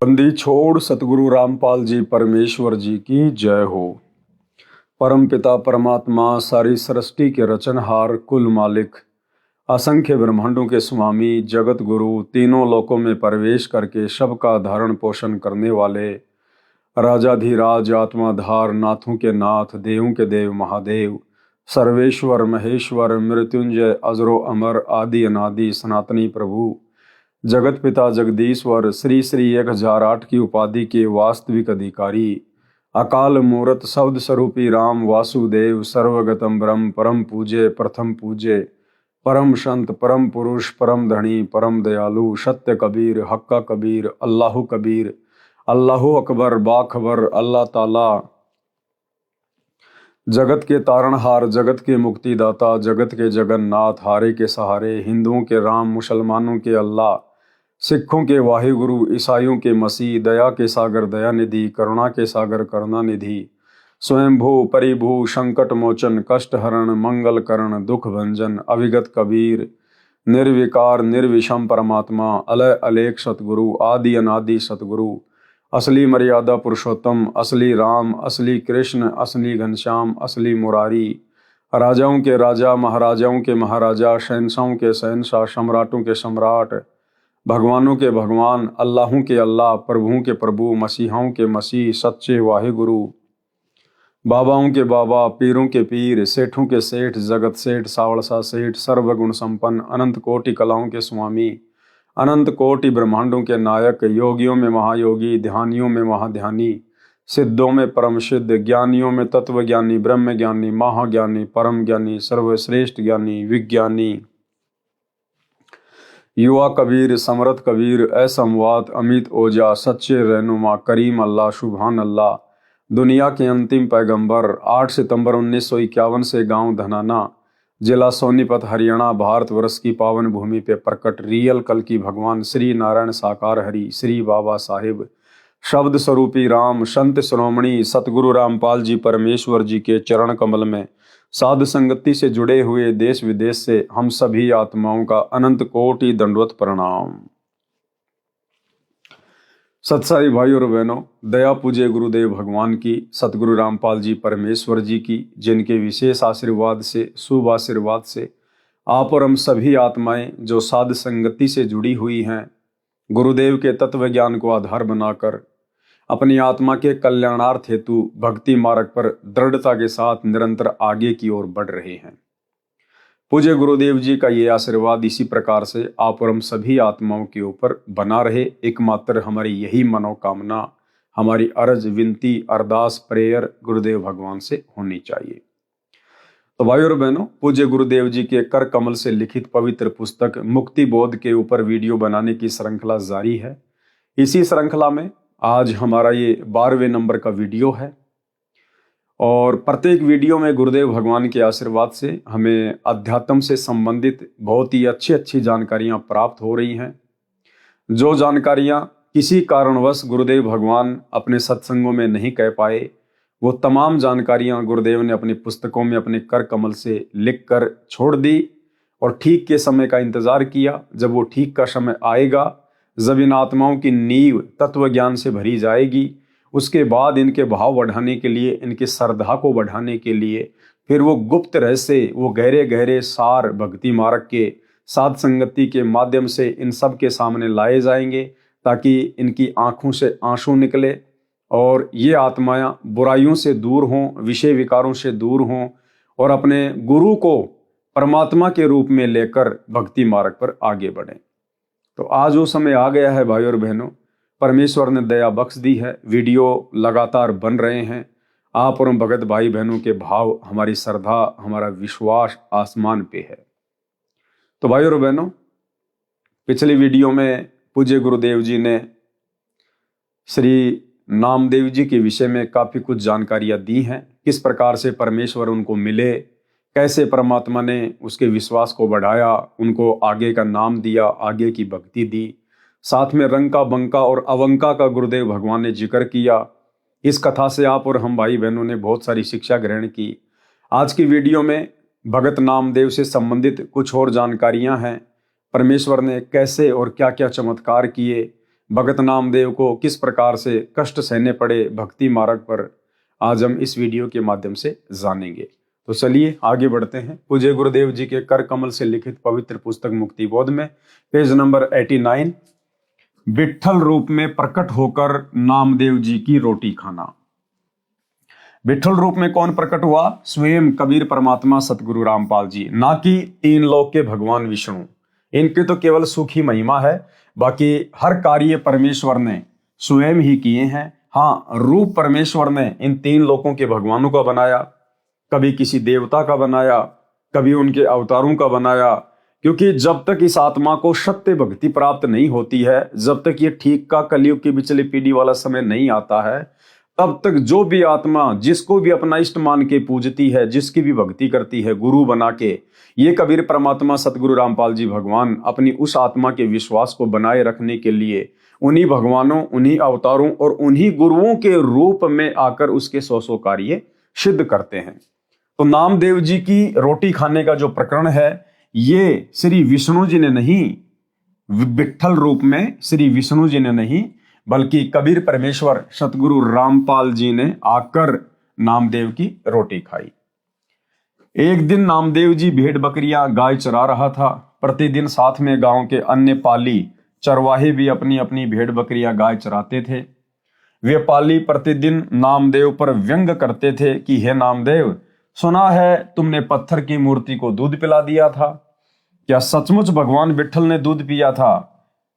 बंदी छोड़ सतगुरु रामपाल जी परमेश्वर जी की जय हो। परम पिता परमात्मा सारी सृष्टि के रचनहार कुल मालिक असंख्य ब्रह्मांडों के स्वामी जगत गुरु तीनों लोकों में प्रवेश करके सबका धारण पोषण करने वाले राजाधिराज आत्माधार नाथों के नाथ देवों के देव महादेव सर्वेश्वर महेश्वर मृत्युंजय अजरो अमर आदि अनादि सनातनी प्रभु जगत पिता जगदीश्वर श्री श्री 1008 की उपाधि के वास्तविक अधिकारी अकाल मूरत शब्द स्वरूपी राम वासुदेव सर्वगतम ब्रह्म परम पूज्य प्रथम पूज्य परम संत परम पुरुष परम धनी परम दयालु सत्य कबीर हक्का कबीर अल्लाह कबीर अल्लाह अकबर बाखबर अल्लाह ताला जगत के तारणहार जगत के मुक्तिदाता जगत के जगन्नाथ हारे के सहारे हिंदुओं के राम मुसलमानों के अल्लाह सिखों के वाहिगुरु ईसाइयों के मसीह दया के सागर दयानिधि करुणा के सागर करुणानिधि स्वयंभू परिभू संकट मोचन कष्ट हरण मंगल करण दुख भंजन अविगत कबीर निर्विकार निर्विषम परमात्मा अलय अलेख सतगुरु आदि अनादि सतगुरु असली मर्यादा पुरुषोत्तम असली राम असली कृष्ण असली घनश्याम असली मुरारी राजाओं के राजा महाराजाओं के महाराजा शहंशाहों के शहंशाह सम्राटों के सम्राट भगवानों के भगवान अल्लाहों के अल्लाह प्रभुओं के प्रभु मसीहाओं के मसीह सच्चे वाहिगुरु बाबाओं के बाबा पीरों के पीर सेठों के सेठ जगत सेठ सावड़सा सेठ सर्वगुण संपन्न अनंत कोटि कलाओं के स्वामी अनंत कोटि ब्रह्मांडों के नायक योगियों में महायोगी ध्यानियों में महाध्यानी सिद्धों में परम सिद्ध ज्ञानियों में तत्व ज्ञानी ब्रह्म ज्ञानी महाज्ञानी परम ज्ञानी सर्वश्रेष्ठ ज्ञानी विज्ञानी युवा कबीर समरथ कबीर असमवात अमित ओजा सच्चे रहनुमा करीम अल्लाह सुभान अल्लाह दुनिया के अंतिम पैगंबर 8 सितंबर 1951 से गांव धनाना जिला सोनीपत हरियाणा भारतवर्ष की पावन भूमि पे प्रकट रियल कल की भगवान श्री नारायण साकार हरि श्री बाबा साहिब शब्द स्वरूपी राम संत श्रोमणी सतगुरु रामपाल जी परमेश्वर जी के चरण कमल में साध संगति से जुड़े हुए देश विदेश से हम सभी आत्माओं का अनंत कोटि दंडवत प्रणाम। सत्साई भाई और बहनों, दया पूज्य गुरुदेव भगवान की सतगुरु रामपाल जी परमेश्वर जी की जिनके विशेष आशीर्वाद से शुभ आशीर्वाद से आप और हम सभी आत्माएं जो साध संगति से जुड़ी हुई हैं गुरुदेव के तत्व ज्ञान को आधार बनाकर अपनी आत्मा के कल्याणार्थ हेतु भक्ति मार्ग पर दृढ़ता के साथ निरंतर आगे की ओर बढ़ रहे हैं। पूज्य गुरुदेव जी का ये आशीर्वाद इसी प्रकार से आप और हम सभी आत्माओं के ऊपर बना रहे। एकमात्र हमारी यही मनोकामना हमारी अर्ज विनती अरदास प्रेयर गुरुदेव भगवान से होनी चाहिए। तो भाई और बहनों, पूज्य गुरुदेव जी के कर कमल से लिखित पवित्र पुस्तक मुक्ति बोध के ऊपर वीडियो बनाने की श्रृंखला जारी है। इसी श्रृंखला में आज हमारा ये 12वें नंबर का वीडियो है और प्रत्येक वीडियो में गुरुदेव भगवान के आशीर्वाद से हमें अध्यात्म से संबंधित बहुत ही अच्छी जानकारियां प्राप्त हो रही हैं। जो जानकारियां किसी कारणवश गुरुदेव भगवान अपने सत्संगों में नहीं कह पाए वो तमाम जानकारियां गुरुदेव ने अपनी पुस्तकों में अपने कर कमल से लिख कर छोड़ दी और ठीक के समय का इंतजार किया। जब वो ठीक का समय आएगा, जब इन आत्माओं की नींव तत्व ज्ञान से भरी जाएगी, उसके बाद इनके भाव बढ़ाने के लिए इनकी श्रद्धा को बढ़ाने के लिए फिर वो गुप्त रहस्य वो गहरे गहरे सार भक्ति मार्ग के साध संगति के माध्यम से इन सब के सामने लाए जाएंगे ताकि इनकी आंखों से आंसू निकले और ये आत्माएं बुराइयों से दूर हों, विषय विकारों से दूर हों और अपने गुरु को परमात्मा के रूप में लेकर भक्ति मार्ग पर आगे बढ़ें। तो आज वो समय आ गया है भाई और बहनों, परमेश्वर ने दया बख्श दी है। वीडियो लगातार बन रहे हैं। आप और हम भगत भाई बहनों के भाव हमारी श्रद्धा हमारा विश्वास आसमान पे है। तो भाई और बहनों, पिछली वीडियो में पूज्य गुरुदेव जी ने श्री नामदेव जी के विषय में काफी कुछ जानकारियां दी हैं। किस प्रकार से परमेश्वर उनको मिले, कैसे परमात्मा ने उसके विश्वास को बढ़ाया, उनको आगे का नाम दिया, आगे की भक्ति दी। साथ में रंका बंका और अवंका का गुरुदेव भगवान ने जिक्र किया। इस कथा से आप और हम भाई बहनों ने बहुत सारी शिक्षा ग्रहण की। आज की वीडियो में भगत नामदेव से संबंधित कुछ और जानकारियां हैं। परमेश्वर ने कैसे और क्या क्या चमत्कार किए, भगत नामदेव को किस प्रकार से कष्ट सहने पड़े भक्ति मार्ग पर, आज हम इस वीडियो के माध्यम से जानेंगे। तो चलिए आगे बढ़ते हैं। पूज्य गुरुदेव जी के कर कमल से लिखित पवित्र पुस्तक मुक्ति बोध में पेज नंबर 89, विट्ठल रूप में प्रकट होकर नामदेव जी की रोटी खाना। विट्ठल रूप में कौन प्रकट हुआ? स्वयं कबीर परमात्मा सतगुरु रामपाल जी, ना कि तीन लोक के भगवान विष्णु। इनकी तो केवल सुखी महिमा है, बाकी हर कार्य परमेश्वर ने स्वयं ही किए हैं। हाँ, रूप परमेश्वर ने इन तीन लोकों के भगवानों का बनाया, कभी किसी देवता का बनाया, कभी उनके अवतारों का बनाया। क्योंकि जब तक इस आत्मा को सत्य भक्ति प्राप्त नहीं होती है, जब तक ये ठीक का कलयुग की बिचली पीढ़ी वाला समय नहीं आता है, तब तक जो भी आत्मा जिसको भी अपना इष्ट मान के पूजती है, जिसकी भी भक्ति करती है गुरु बना के, ये कबीर परमात्मा सतगुरु रामपाल जी भगवान अपनी उस आत्मा के विश्वास को बनाए रखने के लिए उन्हीं भगवानों, उन्हीं अवतारों और उन्हीं गुरुओं के रूप में आकर उसके सौ कार्य सिद्ध करते हैं। तो नामदेव जी की रोटी खाने का जो प्रकरण है, ये श्री विष्णु जी ने नहीं, विट्ठल रूप में श्री विष्णु जी ने नहीं, बल्कि कबीर परमेश्वर सतगुरु रामपाल जी ने आकर नामदेव की रोटी खाई। एक दिन नामदेव जी भेड़ बकरियां गाय चरा रहा था। प्रतिदिन साथ में गांव के अन्य पाली चरवाहे भी अपनी अपनी भेड़ बकरियां गाय चराते थे। वे पाली प्रतिदिन नामदेव पर व्यंग करते थे कि हे नामदेव, सुना है तुमने पत्थर की मूर्ति को दूध पिला दिया था। क्या सचमुच भगवान विट्ठल ने दूध पिया था?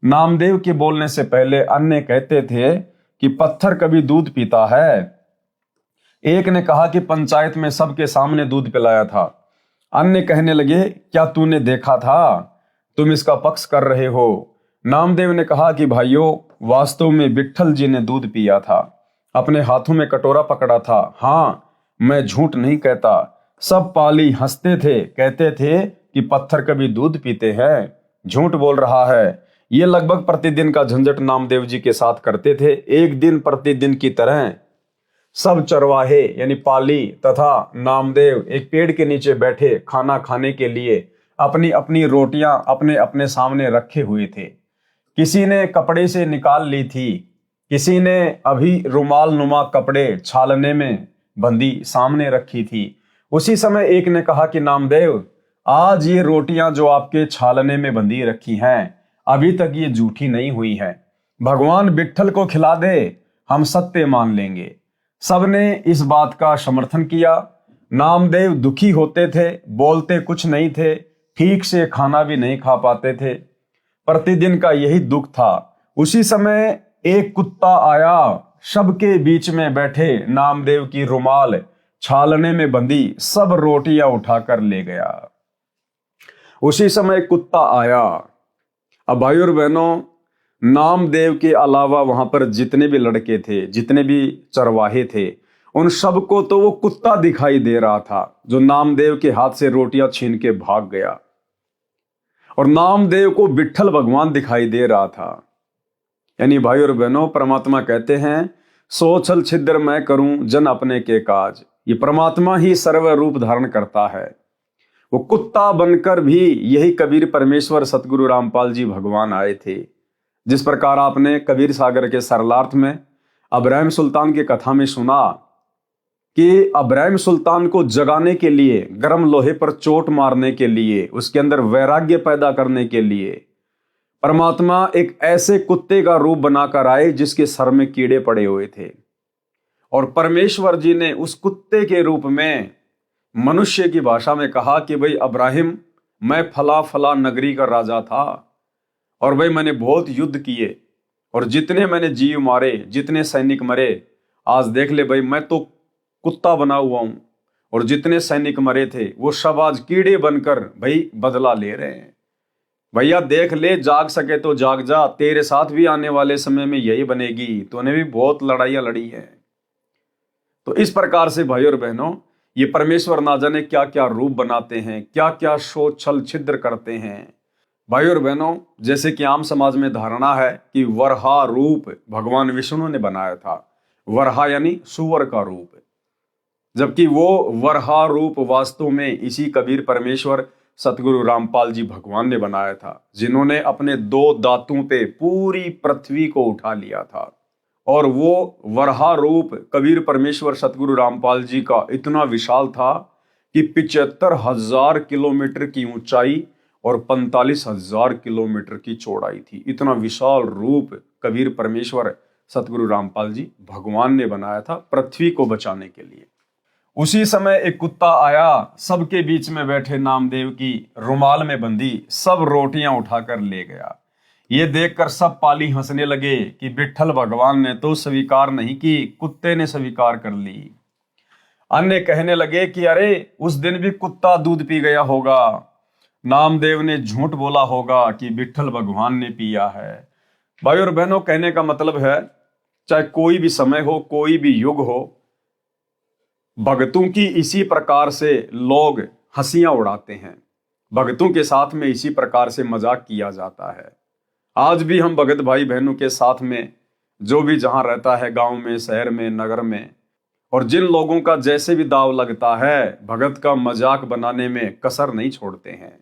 नामदेव के बोलने से पहले अन्य कहते थे कि पत्थर कभी दूध पीता है। एक ने कहा कि पंचायत में सबके सामने दूध पिलाया था। अन्य कहने लगे, क्या तूने देखा था? तुम इसका पक्ष कर रहे हो। नामदेव ने कहा कि भाइयों, वास्तव में विट्ठल जी ने दूध पिया था, अपने हाथों में कटोरा पकड़ा था। हाँ, मैं झूठ नहीं कहता। सब पाली हंसते थे, कहते थे कि पत्थर कभी दूध पीते हैं, झूठ बोल रहा है। ये लगभग प्रतिदिन का झंझट नामदेव जी के साथ करते थे। एक दिन प्रतिदिन की तरह सब चरवाहे यानी पाली तथा नामदेव एक पेड़ के नीचे बैठे खाना खाने के लिए अपनी अपनी रोटियां अपने अपने सामने रखे हुए थे। किसी ने कपड़े से निकाल ली थी, किसी ने अभी रुमाल नुमा कपड़े छालने में बंदी सामने रखी थी। उसी समय एक ने कहा कि नामदेव, आज ये रोटियां जो आपके छालने में बंदी रखी हैं, अभी तक ये जूठी नहीं हुई है। भगवान विट्ठल को खिला दे, हम सत्य मान लेंगे। सबने इस बात का समर्थन किया। नामदेव दुखी होते थे, बोलते कुछ नहीं थे, ठीक से खाना भी नहीं खा पाते थे। प्रतिदिन का यही दुख था। उसी समय एक कुत्ता आया, सबके बीच में बैठे नामदेव की रुमाल छालने में बंदी सब रोटियां उठाकर ले गया। उसी समय कुत्ता आया। अब भाई और बहनों, नामदेव के अलावा वहां पर जितने भी लड़के थे, जितने भी चरवाहे थे, उन सबको तो वो कुत्ता दिखाई दे रहा था जो नामदेव के हाथ से रोटियां छीन के भाग गया, और नामदेव को विट्ठल भगवान दिखाई दे रहा था। यानी भाई और बहनों, परमात्मा कहते हैं, सो छल छिद्र मैं करूं जन अपने के काज। ये परमात्मा ही सर्व रूप धारण करता है। वो कुत्ता बनकर भी यही कबीर परमेश्वर सतगुरु रामपाल जी भगवान आए थे। जिस प्रकार आपने कबीर सागर के सरलार्थ में अब्राहिम सुल्तान की कथा में सुना कि अब्राहिम सुल्तान को जगाने के लिए, गर्म लोहे पर चोट मारने के लिए, उसके अंदर वैराग्य पैदा करने के लिए परमात्मा एक ऐसे कुत्ते का रूप बनाकर आए जिसके सर में कीड़े पड़े हुए थे, और परमेश्वर जी ने उस कुत्ते के रूप में मनुष्य की भाषा में कहा कि भाई अब्राहिम, मैं फला फला नगरी का राजा था, और भाई मैंने बहुत युद्ध किए, और जितने मैंने जीव मारे, जितने सैनिक मरे, आज देख ले भाई, मैं तो कुत्ता बना हुआ हूं, और जितने सैनिक मरे थे वो सब आज कीड़े बनकर भाई बदला ले रहे हैं। भैया देख ले, जाग सके तो जाग जा, तेरे साथ भी आने वाले समय में यही बनेगी। तूने भी बहुत लड़ाइयां लड़ी हैं। तो इस प्रकार से भाई और बहनों, ये परमेश्वर ना जाने क्या क्या रूप बनाते हैं, क्या क्या शोध छल छिद्र करते हैं। भाई और बहनों, जैसे कि आम समाज में धारणा है कि वरहा रूप भगवान विष्णु ने बनाया था, वरहा यानी सुअर का रूप, जबकि वो वरहा रूप वास्तव में इसी कबीर परमेश्वर सतगुरु रामपाल जी भगवान ने बनाया था, जिन्होंने अपने दो दांतों पे पूरी पृथ्वी को उठा लिया था। और वो वराह रूप कबीर परमेश्वर सतगुरु रामपाल जी का इतना विशाल था कि 75,000 किलोमीटर की ऊंचाई और 45,000 किलोमीटर की चौड़ाई थी। इतना विशाल रूप कबीर परमेश्वर सतगुरु रामपाल जी भगवान ने बनाया था पृथ्वी को बचाने के लिए। उसी समय एक कुत्ता आया, सबके बीच में बैठे नामदेव की रुमाल में बंधी सब रोटियां उठाकर ले गया। ये देखकर सब पाली हंसने लगे कि विट्ठल भगवान ने तो स्वीकार नहीं की, कुत्ते ने स्वीकार कर ली। अन्य कहने लगे कि अरे उस दिन भी कुत्ता दूध पी गया होगा, नामदेव ने झूठ बोला होगा कि विट्ठल भगवान ने पिया है। भाई और बहनों, कहने का मतलब है चाहे कोई भी समय हो, कोई भी युग हो, भगतों की इसी प्रकार से लोग हंसियां उड़ाते हैं। भगतों के साथ में इसी प्रकार से मजाक किया जाता है। आज भी हम भगत भाई बहनों के साथ में जो भी जहां रहता है, गांव में, शहर में, नगर में, और जिन लोगों का जैसे भी दाव लगता है, भगत का मजाक बनाने में कसर नहीं छोड़ते हैं।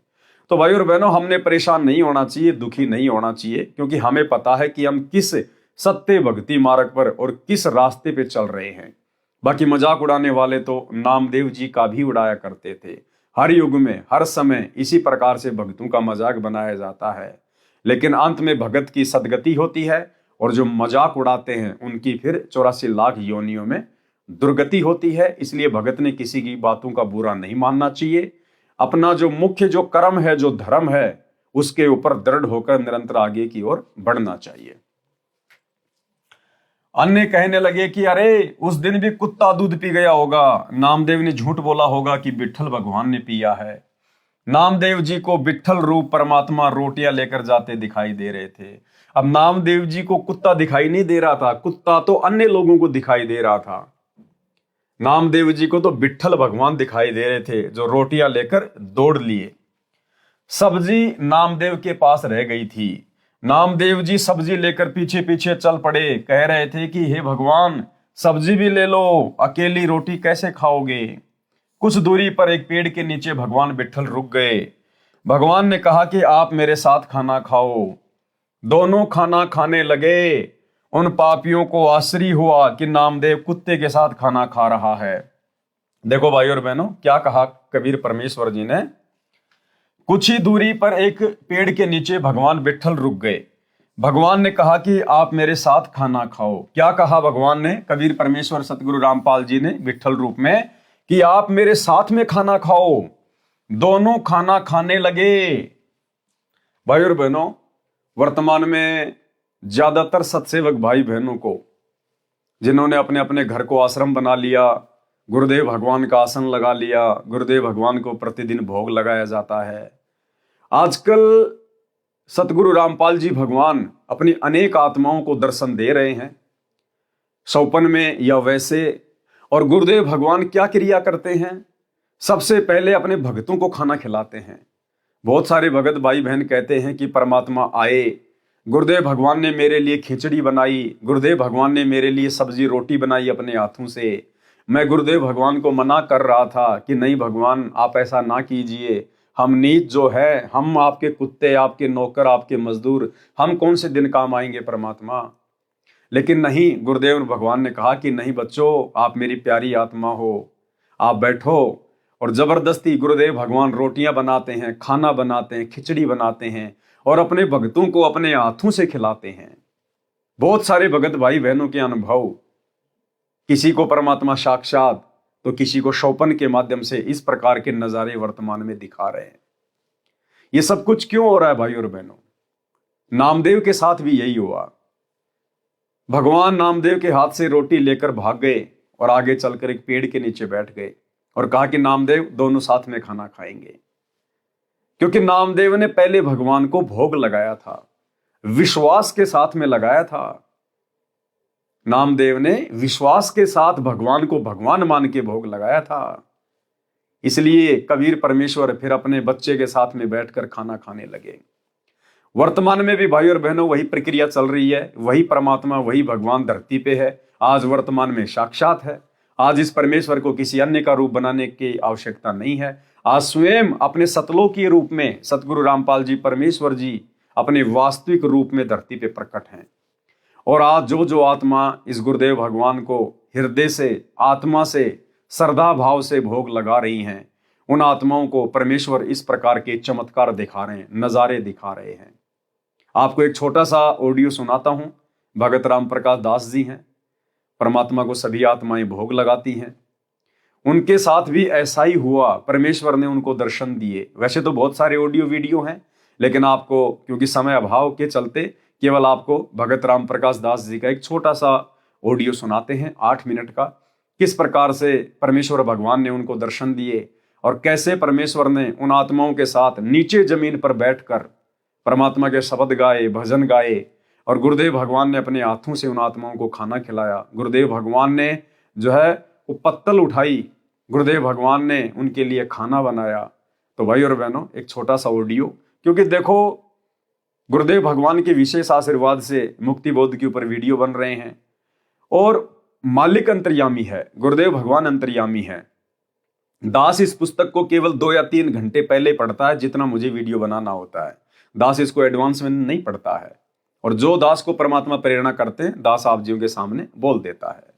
तो भाई और बहनों, हमने परेशान नहीं होना चाहिए, दुखी नहीं होना चाहिए, क्योंकि हमें पता है कि हम किस सत्य भक्ति मार्ग पर और किस रास्ते पे चल रहे हैं। बाकी मजाक उड़ाने वाले तो नामदेव जी का भी उड़ाया करते थे। हर युग में, हर समय इसी प्रकार से भक्तों का मजाक बनाया जाता है, लेकिन अंत में भगत की सदगति होती है, और जो मजाक उड़ाते हैं उनकी फिर 84 लाख योनियों में दुर्गति होती है। इसलिए भगत ने किसी की बातों का बुरा नहीं मानना चाहिए। अपना जो मुख्य जो कर्म है, जो धर्म है, उसके ऊपर दृढ़ होकर निरंतर आगे की ओर बढ़ना चाहिए। अन्य कहने लगे कि अरे उस दिन भी कुत्ता दूध पी गया होगा, नामदेव ने झूठ बोला होगा कि विट्ठल भगवान ने पिया है। नामदेव जी को विट्ठल रूप परमात्मा रोटियां लेकर जाते दिखाई दे रहे थे। अब नामदेव जी को कुत्ता दिखाई नहीं दे रहा था, कुत्ता तो अन्य लोगों को दिखाई दे रहा था। नामदेव जी को तो विट्ठल भगवान दिखाई दे रहे थे, जो रोटियां लेकर दौड़ लिए। सब्जी नामदेव के पास रह गई थी। नामदेव जी सब्जी लेकर पीछे पीछे चल पड़े, कह रहे थे कि हे भगवान, सब्जी भी ले लो, अकेली रोटी कैसे खाओगे। कुछ दूरी पर एक पेड़ के नीचे भगवान विट्ठल रुक गए। भगवान ने कहा कि आप मेरे साथ खाना खाओ। दोनों खाना खाने लगे। उन पापियों को आश्चर्य हुआ कि नामदेव कुत्ते के साथ खाना खा रहा है। देखो भाई और बहनों, क्या कहा कबीर परमेश्वर जी ने। कुछ ही दूरी पर एक पेड़ के नीचे भगवान विट्ठल रुक गए। भगवान ने कहा कि आप मेरे साथ खाना खाओ। क्या कहा भगवान ने, कबीर परमेश्वर सतगुरु रामपाल जी ने विट्ठल रूप में, कि आप मेरे साथ में खाना खाओ। दोनों खाना खाने लगे। भाई और बहनों, वर्तमान में ज्यादातर सत्सेवक भाई बहनों को, जिन्होंने अपने अपने घर को आश्रम बना लिया, गुरुदेव भगवान का आसन लगा लिया, गुरुदेव भगवान को प्रतिदिन भोग लगाया जाता है। आजकल सतगुरु रामपाल जी भगवान अपनी अनेक आत्माओं को दर्शन दे रहे हैं, सौपन में या वैसे। और गुरुदेव भगवान क्या क्रिया करते हैं, सबसे पहले अपने भक्तों को खाना खिलाते हैं। बहुत सारे भगत भाई बहन कहते हैं कि परमात्मा आए, गुरुदेव भगवान ने मेरे लिए खिचड़ी बनाई, गुरुदेव भगवान ने मेरे लिए सब्जी रोटी बनाई अपने हाथों से। मैं गुरुदेव भगवान को मना कर रहा था कि नहीं भगवान, आप ऐसा ना कीजिए, हम नीच जो है, हम आपके कुत्ते, आपके नौकर, आपके मजदूर, हम कौन से दिन काम आएंगे परमात्मा। लेकिन नहीं, गुरुदेव भगवान ने कहा कि नहीं बच्चों, आप मेरी प्यारी आत्मा हो, आप बैठो। और जबरदस्ती गुरुदेव भगवान रोटियां बनाते हैं, खाना बनाते हैं, खिचड़ी बनाते हैं, और अपने भक्तों को अपने हाथों से खिलाते हैं। बहुत सारे भगत भाई बहनों के अनुभव, किसी को परमात्मा साक्षात, तो किसी को शौपन के माध्यम से इस प्रकार के नजारे वर्तमान में दिखा रहे हैं। ये सब कुछ क्यों हो रहा है भाई और बहनों? नामदेव के साथ भी यही हुआ। भगवान नामदेव के हाथ से रोटी लेकर भाग गए और आगे चलकर एक पेड़ के नीचे बैठ गए और कहा कि नामदेव, दोनों साथ में खाना खाएंगे। क्योंकि नामदेव ने पहले भगवान को भोग लगाया था, विश्वास के साथ में लगाया था। नामदेव ने विश्वास के साथ भगवान को भगवान मान के भोग लगाया था। इसलिए कबीर परमेश्वर फिर अपने बच्चे के साथ में बैठकर खाना खाने लगे। वर्तमान में भी भाई और बहनों वही प्रक्रिया चल रही है। वही परमात्मा, वही भगवान धरती पे है, आज वर्तमान में साक्षात है। आज इस परमेश्वर को किसी अन्य का रूप बनाने की आवश्यकता नहीं है। आज स्वयं अपने सतलोकी रूप में सतगुरु रामपाल जी परमेश्वर जी अपने वास्तविक रूप में धरती पे प्रकट हैं। और आज जो जो आत्मा इस गुरुदेव भगवान को हृदय से, आत्मा से, श्रद्धा भाव से भोग लगा रही हैं, उन आत्माओं को परमेश्वर इस प्रकार के चमत्कार दिखा रहे हैं, नजारे दिखा रहे हैं। आपको एक छोटा सा ऑडियो सुनाता हूं। भगत राम प्रकाश दास जी हैं, परमात्मा को सभी आत्माएं भोग लगाती हैं। उनके साथ भी ऐसा ही हुआ, परमेश्वर ने उनको दर्शन दिए। वैसे तो बहुत सारे ऑडियो वीडियो हैं, लेकिन आपको क्योंकि समय अभाव के चलते केवल आपको भगत राम प्रकाश दास जी का एक छोटा सा ऑडियो सुनाते हैं, 8 मिनट का। किस प्रकार से परमेश्वर भगवान ने उनको दर्शन दिए और कैसे परमेश्वर ने उन आत्माओं के साथ नीचे जमीन पर बैठकर परमात्मा के शब्द गाए, भजन गाए, और गुरुदेव भगवान ने अपने हाथों से उन आत्माओं को खाना खिलाया। गुरुदेव भगवान ने जो है वो पत्तल उठाई, गुरुदेव भगवान ने उनके लिए खाना बनाया। तो भाई और बहनों, एक छोटा सा ऑडियो, क्योंकि देखो गुरुदेव भगवान के विशेष आशीर्वाद से मुक्ति बोध के ऊपर वीडियो बन रहे हैं, और मालिक अंतर्यामी है, गुरुदेव भगवान अंतर्यामी है। दास इस पुस्तक को केवल 2 या 3 घंटे पहले पढ़ता है, जितना मुझे वीडियो बनाना होता है। दास इसको एडवांस में नहीं पढ़ता है, और जो दास को परमात्मा प्रेरणा करते हैं, दास आप जीव के सामने बोल देता है।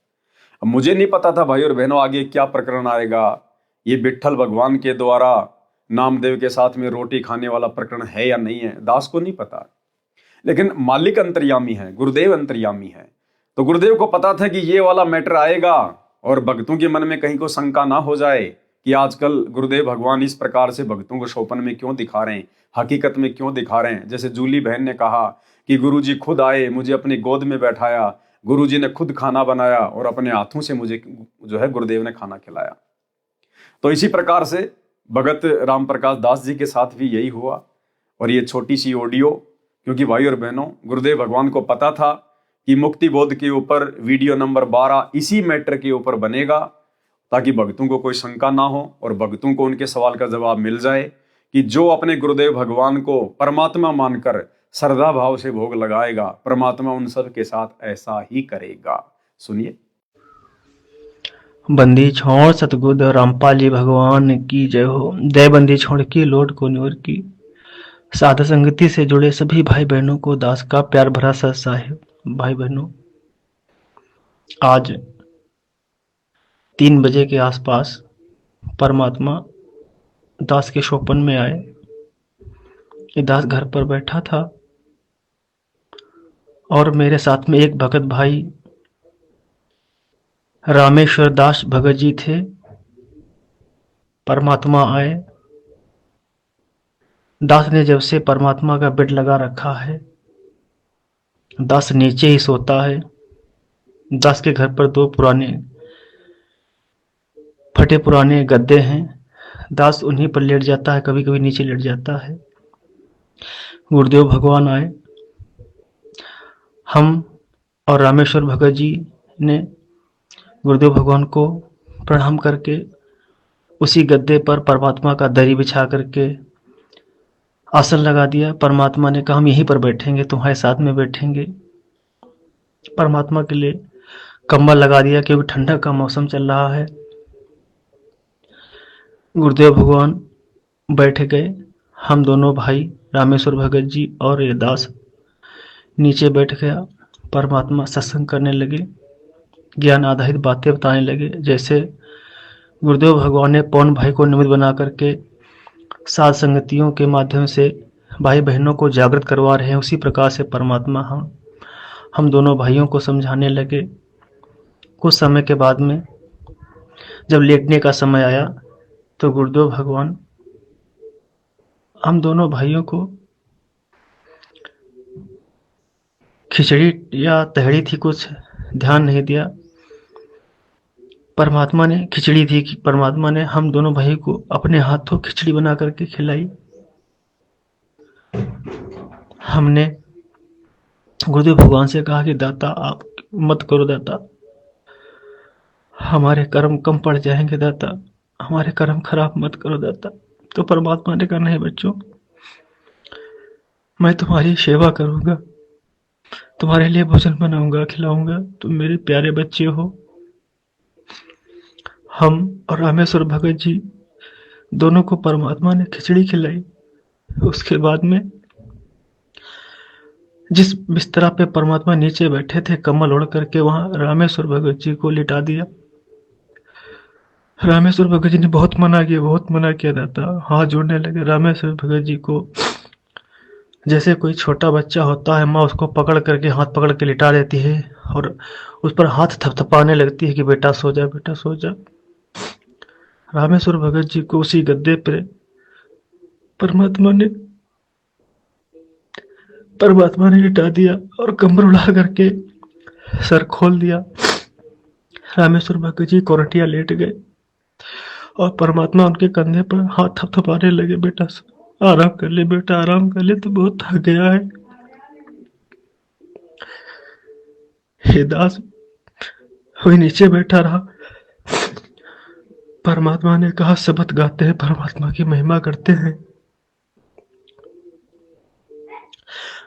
अब मुझे नहीं पता था भाई और बहनों आगे क्या प्रकरण आएगा। ये विट्ठल भगवान के द्वारा नामदेव के साथ में रोटी खाने वाला प्रकरण है या नहीं है, दास को नहीं पता। लेकिन मालिक अंतर्यामी है, गुरुदेव अंतर्यामी है। तो गुरुदेव को पता था कि ये वाला मैटर आएगा, और भक्तों के मन में कहीं को शंका ना हो जाए कि आजकल गुरुदेव भगवान इस प्रकार से भक्तों को शोपन में क्यों दिखा रहे हैं, हकीकत में क्यों दिखा रहे हैं। जैसे जूली बहन ने कहा कि गुरुजी खुद आए, मुझे अपनी गोद में बैठाया, गुरुजी ने खुद खाना बनाया और अपने हाथों से मुझे जो है गुरुदेव ने खाना खिलाया। तो इसी प्रकार से भगत राम प्रकाश दास जी के साथ भी यही हुआ। और ये छोटी सी ऑडियो, क्योंकि भाई और बहनों गुरुदेव भगवान को पता था कि मुक्ति बोध के ऊपर वीडियो नंबर 12 इसी मैटर के ऊपर बनेगा, ताकि भक्तों को कोई शंका ना हो और भक्तों को उनके सवाल का जवाब मिल जाए कि जो अपने गुरुदेव भगवान को परमात्मा मानकर श्रद्धा भाव से भोग लगाएगा, परमात्मा उन सब के साथ ऐसा ही करेगा। सुनिए। बंदी छोड़ सतगुरु रामपाल जी भगवान की जय हो। दय बंदी छोड़ की लोट को नूर की। साध संगति से जुड़े सभी भाई बहनों को दास का प्यार भरा सत साहिब। भाई बहनों, आज 3 बजे के आसपास परमात्मा दास के शोपन में आए। दास घर पर बैठा था और मेरे साथ में एक भगत भाई रामेश्वर दास भगत जी थे। परमात्मा आए। दास ने जब से परमात्मा का बेड लगा रखा है, दास नीचे ही सोता है। दास के घर पर 2 फटे पुराने गद्दे हैं। दास उन्हीं पर लेट जाता है, कभी कभी नीचे लेट जाता है। गुरुदेव भगवान आए। हम और रामेश्वर भगत जी ने गुरुदेव भगवान को प्रणाम करके उसी गद्दे पर परमात्मा का दरी बिछा करके आसन लगा दिया। परमात्मा ने कहा हम यहीं पर बैठेंगे, तुम्हारे साथ में बैठेंगे। परमात्मा के लिए कंबल लगा दिया क्योंकि ठंडा का मौसम चल रहा है। गुरुदेव भगवान बैठ गए। हम दोनों भाई रामेश्वर भगत जी और ये दास नीचे बैठ गया। परमात्मा सत्संग करने लगे, ज्ञान आधारित बातें बताने लगे। जैसे गुरुदेव भगवान ने पवन भाई को निमित्त बना करके साध संगतियों के माध्यम से भाई बहनों को जागृत करवा रहे हैं, उसी प्रकार से परमात्मा हम दोनों भाइयों को समझाने लगे। कुछ समय के बाद में जब लेटने का समय आया तो गुरुदेव भगवान हम दोनों भाइयों को खिचड़ी या तहड़ी थी, कुछ ध्यान नहीं दिया। परमात्मा ने खिचड़ी थी कि परमात्मा ने हम दोनों भाई को अपने हाथों खिचड़ी बना करके खिलाई। हमने गुरुदेव भगवान से कहा कि दाता आप मत करो, दाता हमारे कर्म कम पड़ जाएंगे, दाता हमारे कर्म खराब मत करो दाता। तो परमात्मा ने कहा नहीं बच्चों, मैं तुम्हारी सेवा करूंगा, तुम्हारे लिए भोजन बनाऊंगा, खिलाऊंगा, तुम मेरे प्यारे बच्चे हो। हम और रामेश्वर भगत जी दोनों को परमात्मा ने खिचड़ी खिलाई। उसके बाद में जिस बिस्तरा पे परमात्मा नीचे बैठे थे कम्बल ओढ़ करके, वहां रामेश्वर भगत जी को लिटा दिया। रामेश्वर भगत जी ने बहुत मना किया, बहुत मना किया दाता, हाथ जोड़ने लगे रामेश्वर भगत जी को। जैसे कोई छोटा बच्चा होता है, माँ उसको पकड़ करके, हाथ पकड़ के लिटा देती है और उस पर हाथ थपथपाने लगती है कि बेटा सो जा, बेटा सो जा। रामेश्वर भगत जी को उसी गद्दे पर परमात्मा ने लिटा दिया और कमर उड़ा करके सर खोल दिया। रामेश्वर भगत जी कोरटिया लेट गए और परमात्मा उनके कंधे पर हाथ थपथपाने लगे, बेटा आराम कर ले, बेटा आराम कर ले, तो बहुत थक गया है। हे दास वही नीचे बैठा रहा। परमात्मा ने कहा शब्द गाते हैं, परमात्मा की महिमा करते हैं।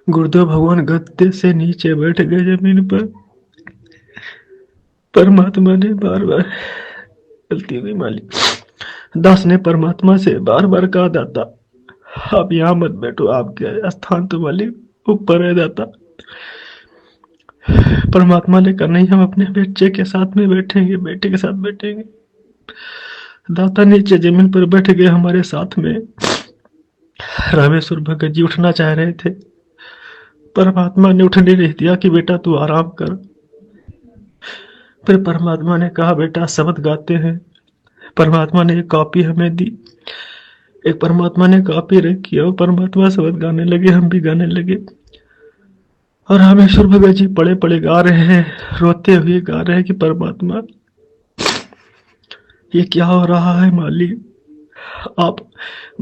गुरुदेव भगवान गद्दे से नीचे बैठ गए जमीन पर। परमात्मा ने बार बार, गलती हुई मालिक, दास ने परमात्मा से बार बार कहा दाता आप यहाँ मत बैठो, आपके स्थान तो मालिक ऊपर है दाता। परमात्मा ने कहा नहीं, हम अपने बच्चे के साथ में बैठेंगे, बेटे के साथ बैठेंगे। दाता नीचे जमीन पर बैठ गए हमारे साथ में। रामेश्वर भगत जी उठना चाह रहे थे, परमात्मा ने उठने नहीं दिया कि बेटा तू आराम कर। फिर परमात्मा ने कहा बेटा शब्द गाते हैं। परमात्मा ने एक कॉपी हमें दी, एक परमात्मा ने कॉपी रखी और परमात्मा शब्द गाने लगे, हम भी गाने लगे। और रामेश्वर भगत जी पड़े पड़े गा रहे हैं, रोते हुए गा रहे हैं कि परमात्मा ये क्या हो रहा है मालिक, आप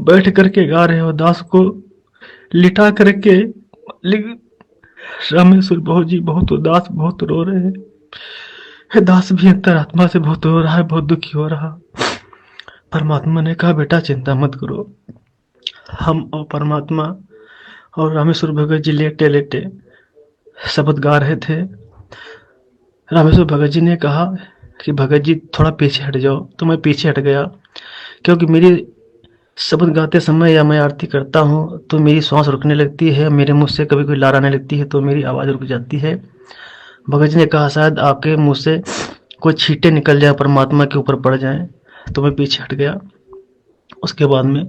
बैठ करके गा रहे हो, दास को लिटा करके। लेकिन रामेश्वर बहुत जी बहुत उदास, बहुत रो रहे हैं। दास भी अंतरात्मा से बहुत रो रहा है, बहुत दुखी हो रहा। परमात्मा ने कहा बेटा चिंता मत करो। हम और परमात्मा और रामेश्वर भगत जी लेटे लेटे शब्द गा रहे थे। रामेश्वर भगत जी ने कहा कि भगत जी थोड़ा पीछे हट जाओ, तो मैं पीछे हट गया, क्योंकि मेरी शब्द गाते समय या मैं आरती करता हूँ तो मेरी सांस रुकने लगती है, मेरे मुंह से कभी कोई लार आने लगती है तो मेरी आवाज़ रुक जाती है। भगत जी ने कहा शायद आपके मुंह से कोई छींटे निकल जाए, परमात्मा के ऊपर पड़ जाए, तो मैं पीछे हट गया। उसके बाद में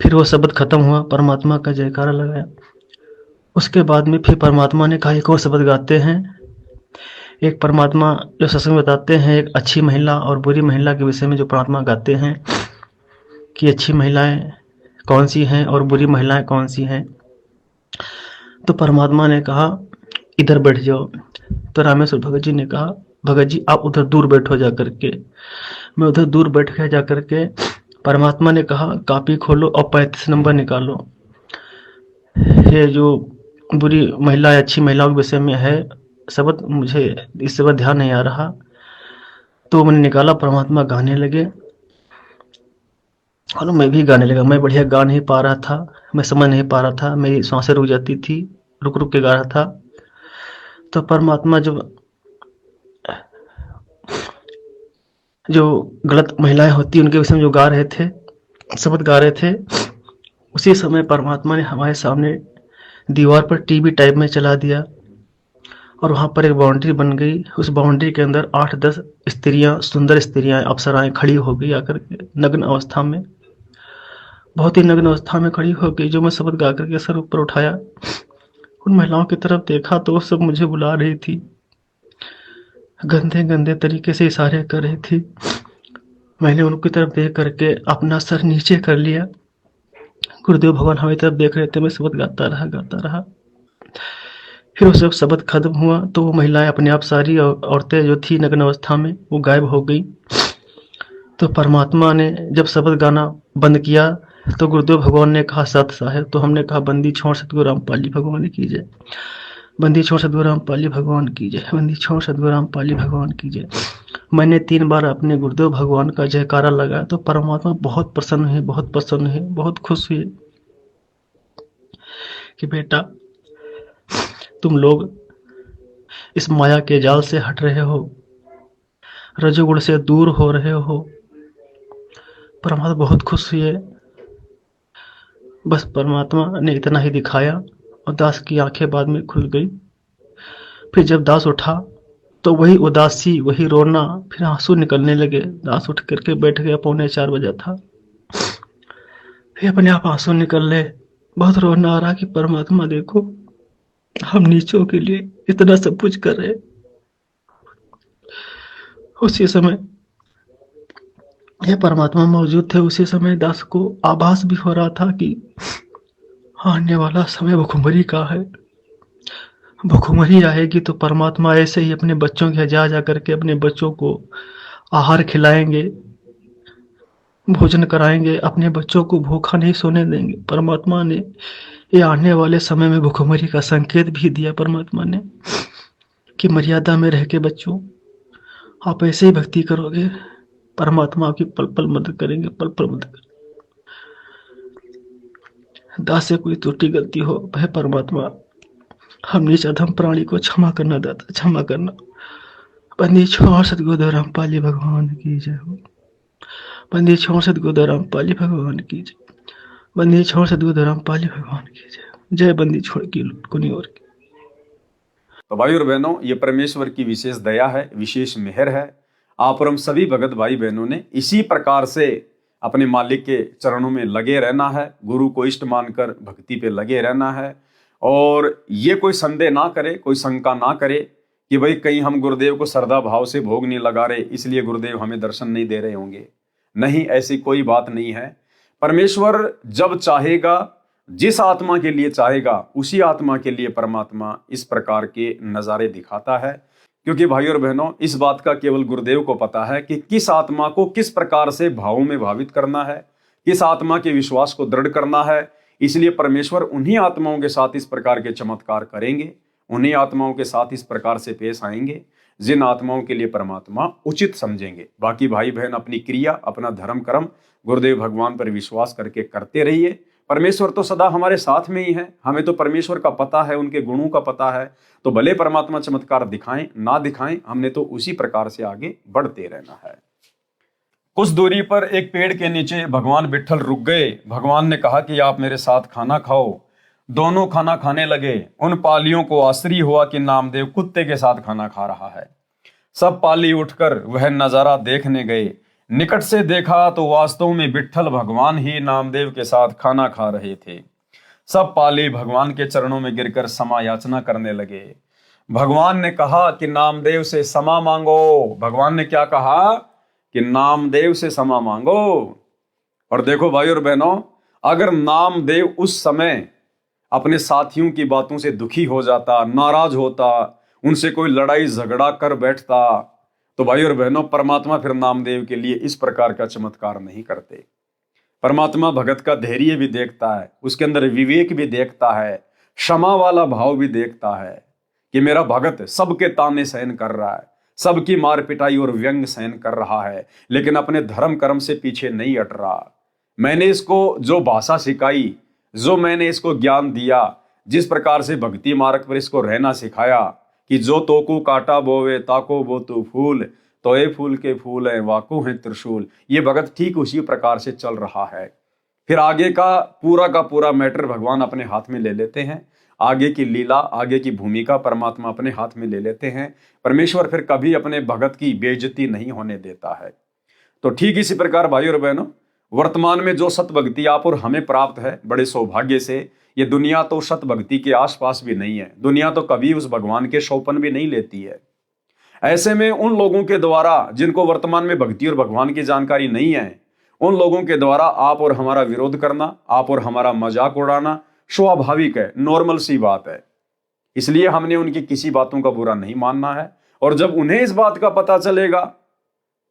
फिर वो शब्द खत्म हुआ, परमात्मा का जयकारा लगाया। उसके बाद में फिर परमात्मा ने कहा एक और शब्द गाते हैं। एक परमात्मा जो सत्संग बताते हैं, एक अच्छी महिला और बुरी महिला के विषय में जो परमात्मा गाते हैं कि अच्छी महिलाएं कौन सी हैं और बुरी महिलाएं कौन सी हैं। तो परमात्मा ने कहा इधर बैठ जाओ। तो रामेश्वर भगत जी ने कहा भगत जी आप उधर दूर बैठो जा करके। मैं उधर दूर बैठ गया जा करके। परमात्मा ने कहा कॉपी खोलो और 35 नंबर निकालो। ये जो बुरी महिला या अच्छी महिलाओं के विषय में है शब्द, मुझे इस शब्द ध्यान नहीं आ रहा, तो मैंने निकाला। परमात्मा गाने लगे और मैं भी गाने लगा। मैं बढ़िया गा नहीं पा रहा था, मैं समझ नहीं पा रहा था, मेरी सांसें रुक जाती थी, रुक रुक के गा रहा था। तो परमात्मा जो गलत महिलाएं होती उनके विषय में जो गा रहे थे, शब्द गा रहे थे, उसी समय परमात्मा ने हमारे सामने दीवार पर टीवी टाइप में चला दिया और वहां पर एक बाउंड्री बन गई। उस बाउंड्री के अंदर 8-10 स्त्रियां, सुंदर स्त्रियां, अप्सराएं खड़ी हो गई आकर के नग्न अवस्था में, बहुत ही नग्न अवस्था में खड़ी हो गई। जो मैं शब्द गा करके सर ऊपर उठाया, उन महिलाओं की तरफ देखा तो वो सब मुझे बुला रही थी, गंदे गंदे तरीके से इशारे कर रही थी। मैंने उनकी तरफ देख करके अपना सर नीचे कर लिया। गुरुदेव भगवान हमारी तरफ देख रहे थे, मैं शब्द गाता रहा। फिर वो सब शब्द खत्म हुआ तो वो महिलाएं अपने आप, सारी औरतें जो थी नग्न अवस्था में, वो गायब हो गई। तो परमात्मा ने जब शब्द गाना बंद किया तो गुरुदेव भगवान ने कहा सत साहेब। तो हमने कहा बंदी छोड़ सतगुरु रामपाल जी भगवान की जय, बंदी छोड़ सतगुरु रामपाल जी भगवान की जय, बंदी छोड़ सतगुरु रामपाल जी भगवान की जय। मैंने 3 बार अपने गुरुदेव भगवान का जयकारा लगाया तो परमात्मा बहुत प्रसन्न है, बहुत प्रसन्न है, बहुत खुश हुए कि बेटा तुम लोग इस माया के जाल से हट रहे हो, रजोगुण से दूर हो रहे हो, परमात्मा बहुत खुश हुए। बस परमात्मा ने इतना ही दिखाया और दास की आंखें बाद में खुल गई। फिर जब दास उठा तो वही उदासी, वही रोना, फिर आंसू निकलने लगे। दास उठ करके बैठ गया, 3:45 बजा था। फिर अपने आप आंसू निकल ले। बहुत रोना आ रहा कि परमात्मा देखो, हम नीचों के लिए इतना सब कुछ कर रहे। उसी समय ये परमात्मा मौजूद थे। उसी समय दास को आभास भी हो रहा था कि आने वाला समय भुखमरी का है। भुखमरी आएगी तो परमात्मा ऐसे ही अपने बच्चों के जा जा करके अपने बच्चों को आहार खिलाएंगे, भोजन कराएंगे, अपने बच्चों को भूखा नहीं सोने देंगे। परमात्मा ने ये आने वाले समय में भुखमरी का संकेत भी दिया परमात्मा ने कि मर्यादा में रह के बच्चों आप ऐसे ही भक्ति करोगे, परमात्मा आपकी पल पल मदद करेंगे, पल पल मदद करेंगे। दास से कोई त्रुटि गलती हो, वह परमात्मा हम नीच अधम प्राणी को क्षमा करना दाता, क्षमा करना। बंदी छोड़ सतगुरु रामपाली भगवान की जय हो। बंदी छोड़ सतगुरु रामपाली भगवान की जय। बंदी छोड़ सतगुरु रामपाली भगवान की जय। जय बंदी छोड़ की लूट को नहीं और की। तो भाई और बहनों, ये परमेश्वर की विशेष दया है, विशेष मेहर है। आप और हम सभी भगत भाई बहनों ने इसी प्रकार से अपने मालिक के चरणों में लगे रहना है, गुरु को इष्ट मानकर भक्ति पे लगे रहना है। और ये कोई संदेह ना करे, कोई शंका ना करे कि भाई कहीं हम गुरुदेव को श्रद्धा भाव से भोग नहीं लगा रहे, इसलिए गुरुदेव हमें दर्शन नहीं दे रहे होंगे। नहीं, ऐसी कोई बात नहीं है। परमेश्वर जब चाहेगा, जिस आत्मा के लिए चाहेगा, उसी आत्मा के लिए परमात्मा इस प्रकार के नजारे दिखाता है। क्योंकि भाई और बहनों, इस बात का केवल गुरुदेव को पता है कि किस आत्मा को किस प्रकार से भावों में भावित करना है, किस आत्मा के विश्वास को दृढ़ करना है। इसलिए परमेश्वर उन्हीं आत्माओं के साथ इस प्रकार के चमत्कार करेंगे, उन्हीं आत्माओं के साथ इस प्रकार से पेश आएंगे जिन आत्माओं के लिए परमात्मा उचित समझेंगे। बाकी भाई बहन अपनी क्रिया, अपना धर्म कर्म गुरुदेव भगवान पर विश्वास करके करते रहिए। परमेश्वर तो सदा हमारे साथ में ही है, हमें तो परमेश्वर का पता है, उनके गुणों का पता है। तो भले परमात्मा चमत्कार दिखाएं ना दिखाएं, हमने तो उसी प्रकार से आगे बढ़ते रहना है। कुछ दूरी पर एक पेड़ के नीचे भगवान विट्ठल रुक गए। भगवान ने कहा कि आप मेरे साथ खाना खाओ। दोनों खाना खाने लगे। उन पालियों को आश्चर्य हुआ कि नामदेव कुत्ते के साथ खाना खा रहा है। सब पाली उठकर वह नजारा देखने गए। निकट से देखा तो वास्तव में विट्ठल भगवान ही नामदेव के साथ खाना खा रहे थे। सब पाली भगवान के चरणों में गिरकर क्षमा याचना करने लगे। भगवान ने कहा कि नामदेव से क्षमा मांगो। भगवान ने क्या कहा कि नामदेव से क्षमा मांगो। और देखो भाई और बहनों, अगर नामदेव उस समय अपने साथियों की बातों से दुखी हो जाता, नाराज होता, उनसे कोई लड़ाई झगड़ा कर बैठता, तो भाई और बहनों परमात्मा फिर नामदेव के लिए इस प्रकार का चमत्कार नहीं करते। परमात्मा भगत का धैर्य भी देखता है, उसके अंदर विवेक भी देखता है, क्षमा वाला भाव भी देखता है कि मेरा भगत सबके ताने सहन कर रहा है, सबकी मार पिटाई और व्यंग सहन कर रहा है, लेकिन अपने धर्म कर्म से पीछे नहीं हट रहा। मैंने इसको जो भाषा सिखाई, जो मैंने इसको ज्ञान दिया, जिस प्रकार से भक्ति मार्ग पर इसको रहना सिखाया कि जो तोकू काटा बोवे ताको बो तू फूल, तो ये फूल के फूल है वाकू है त्रिशूल, ये भगत ठीक उसी प्रकार से चल रहा है। फिर आगे का पूरा मैटर भगवान अपने हाथ में ले लेते हैं। आगे की लीला, आगे की भूमिका परमात्मा अपने हाथ में ले लेते हैं। परमेश्वर फिर कभी अपने भगत की बेइज्जती नहीं होने देता है। तो ठीक इसी प्रकार भाई और बहनों, वर्तमान में जो सत भक्ति आप और हमें प्राप्त है, बड़े सौभाग्य से, ये दुनिया तो सत भक्ति के आसपास भी नहीं है। दुनिया तो कभी उस भगवान के शोपन भी नहीं लेती है। ऐसे में उन लोगों के द्वारा जिनको वर्तमान में भक्ति और भगवान की जानकारी नहीं है, उन लोगों के द्वारा आप और हमारा विरोध करना, आप और हमारा मजाक उड़ाना स्वाभाविक है, नॉर्मल सी बात है। इसलिए हमने उनकी किसी बातों का बुरा नहीं मानना है। और जब उन्हें इस बात का पता चलेगा,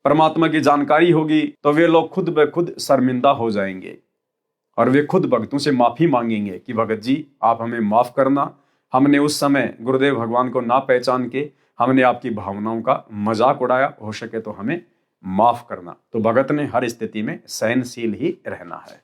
परमात्मा की जानकारी होगी, तो वे लोग खुद ब खुद शर्मिंदा हो जाएंगे और वे खुद भक्तों से माफी मांगेंगे कि भगत जी आप हमें माफ करना, हमने उस समय गुरुदेव भगवान को ना पहचान के हमने आपकी भावनाओं का मजाक उड़ाया, हो सके तो हमें माफ करना। तो भगत ने हर स्थिति में सहनशील ही रहना है।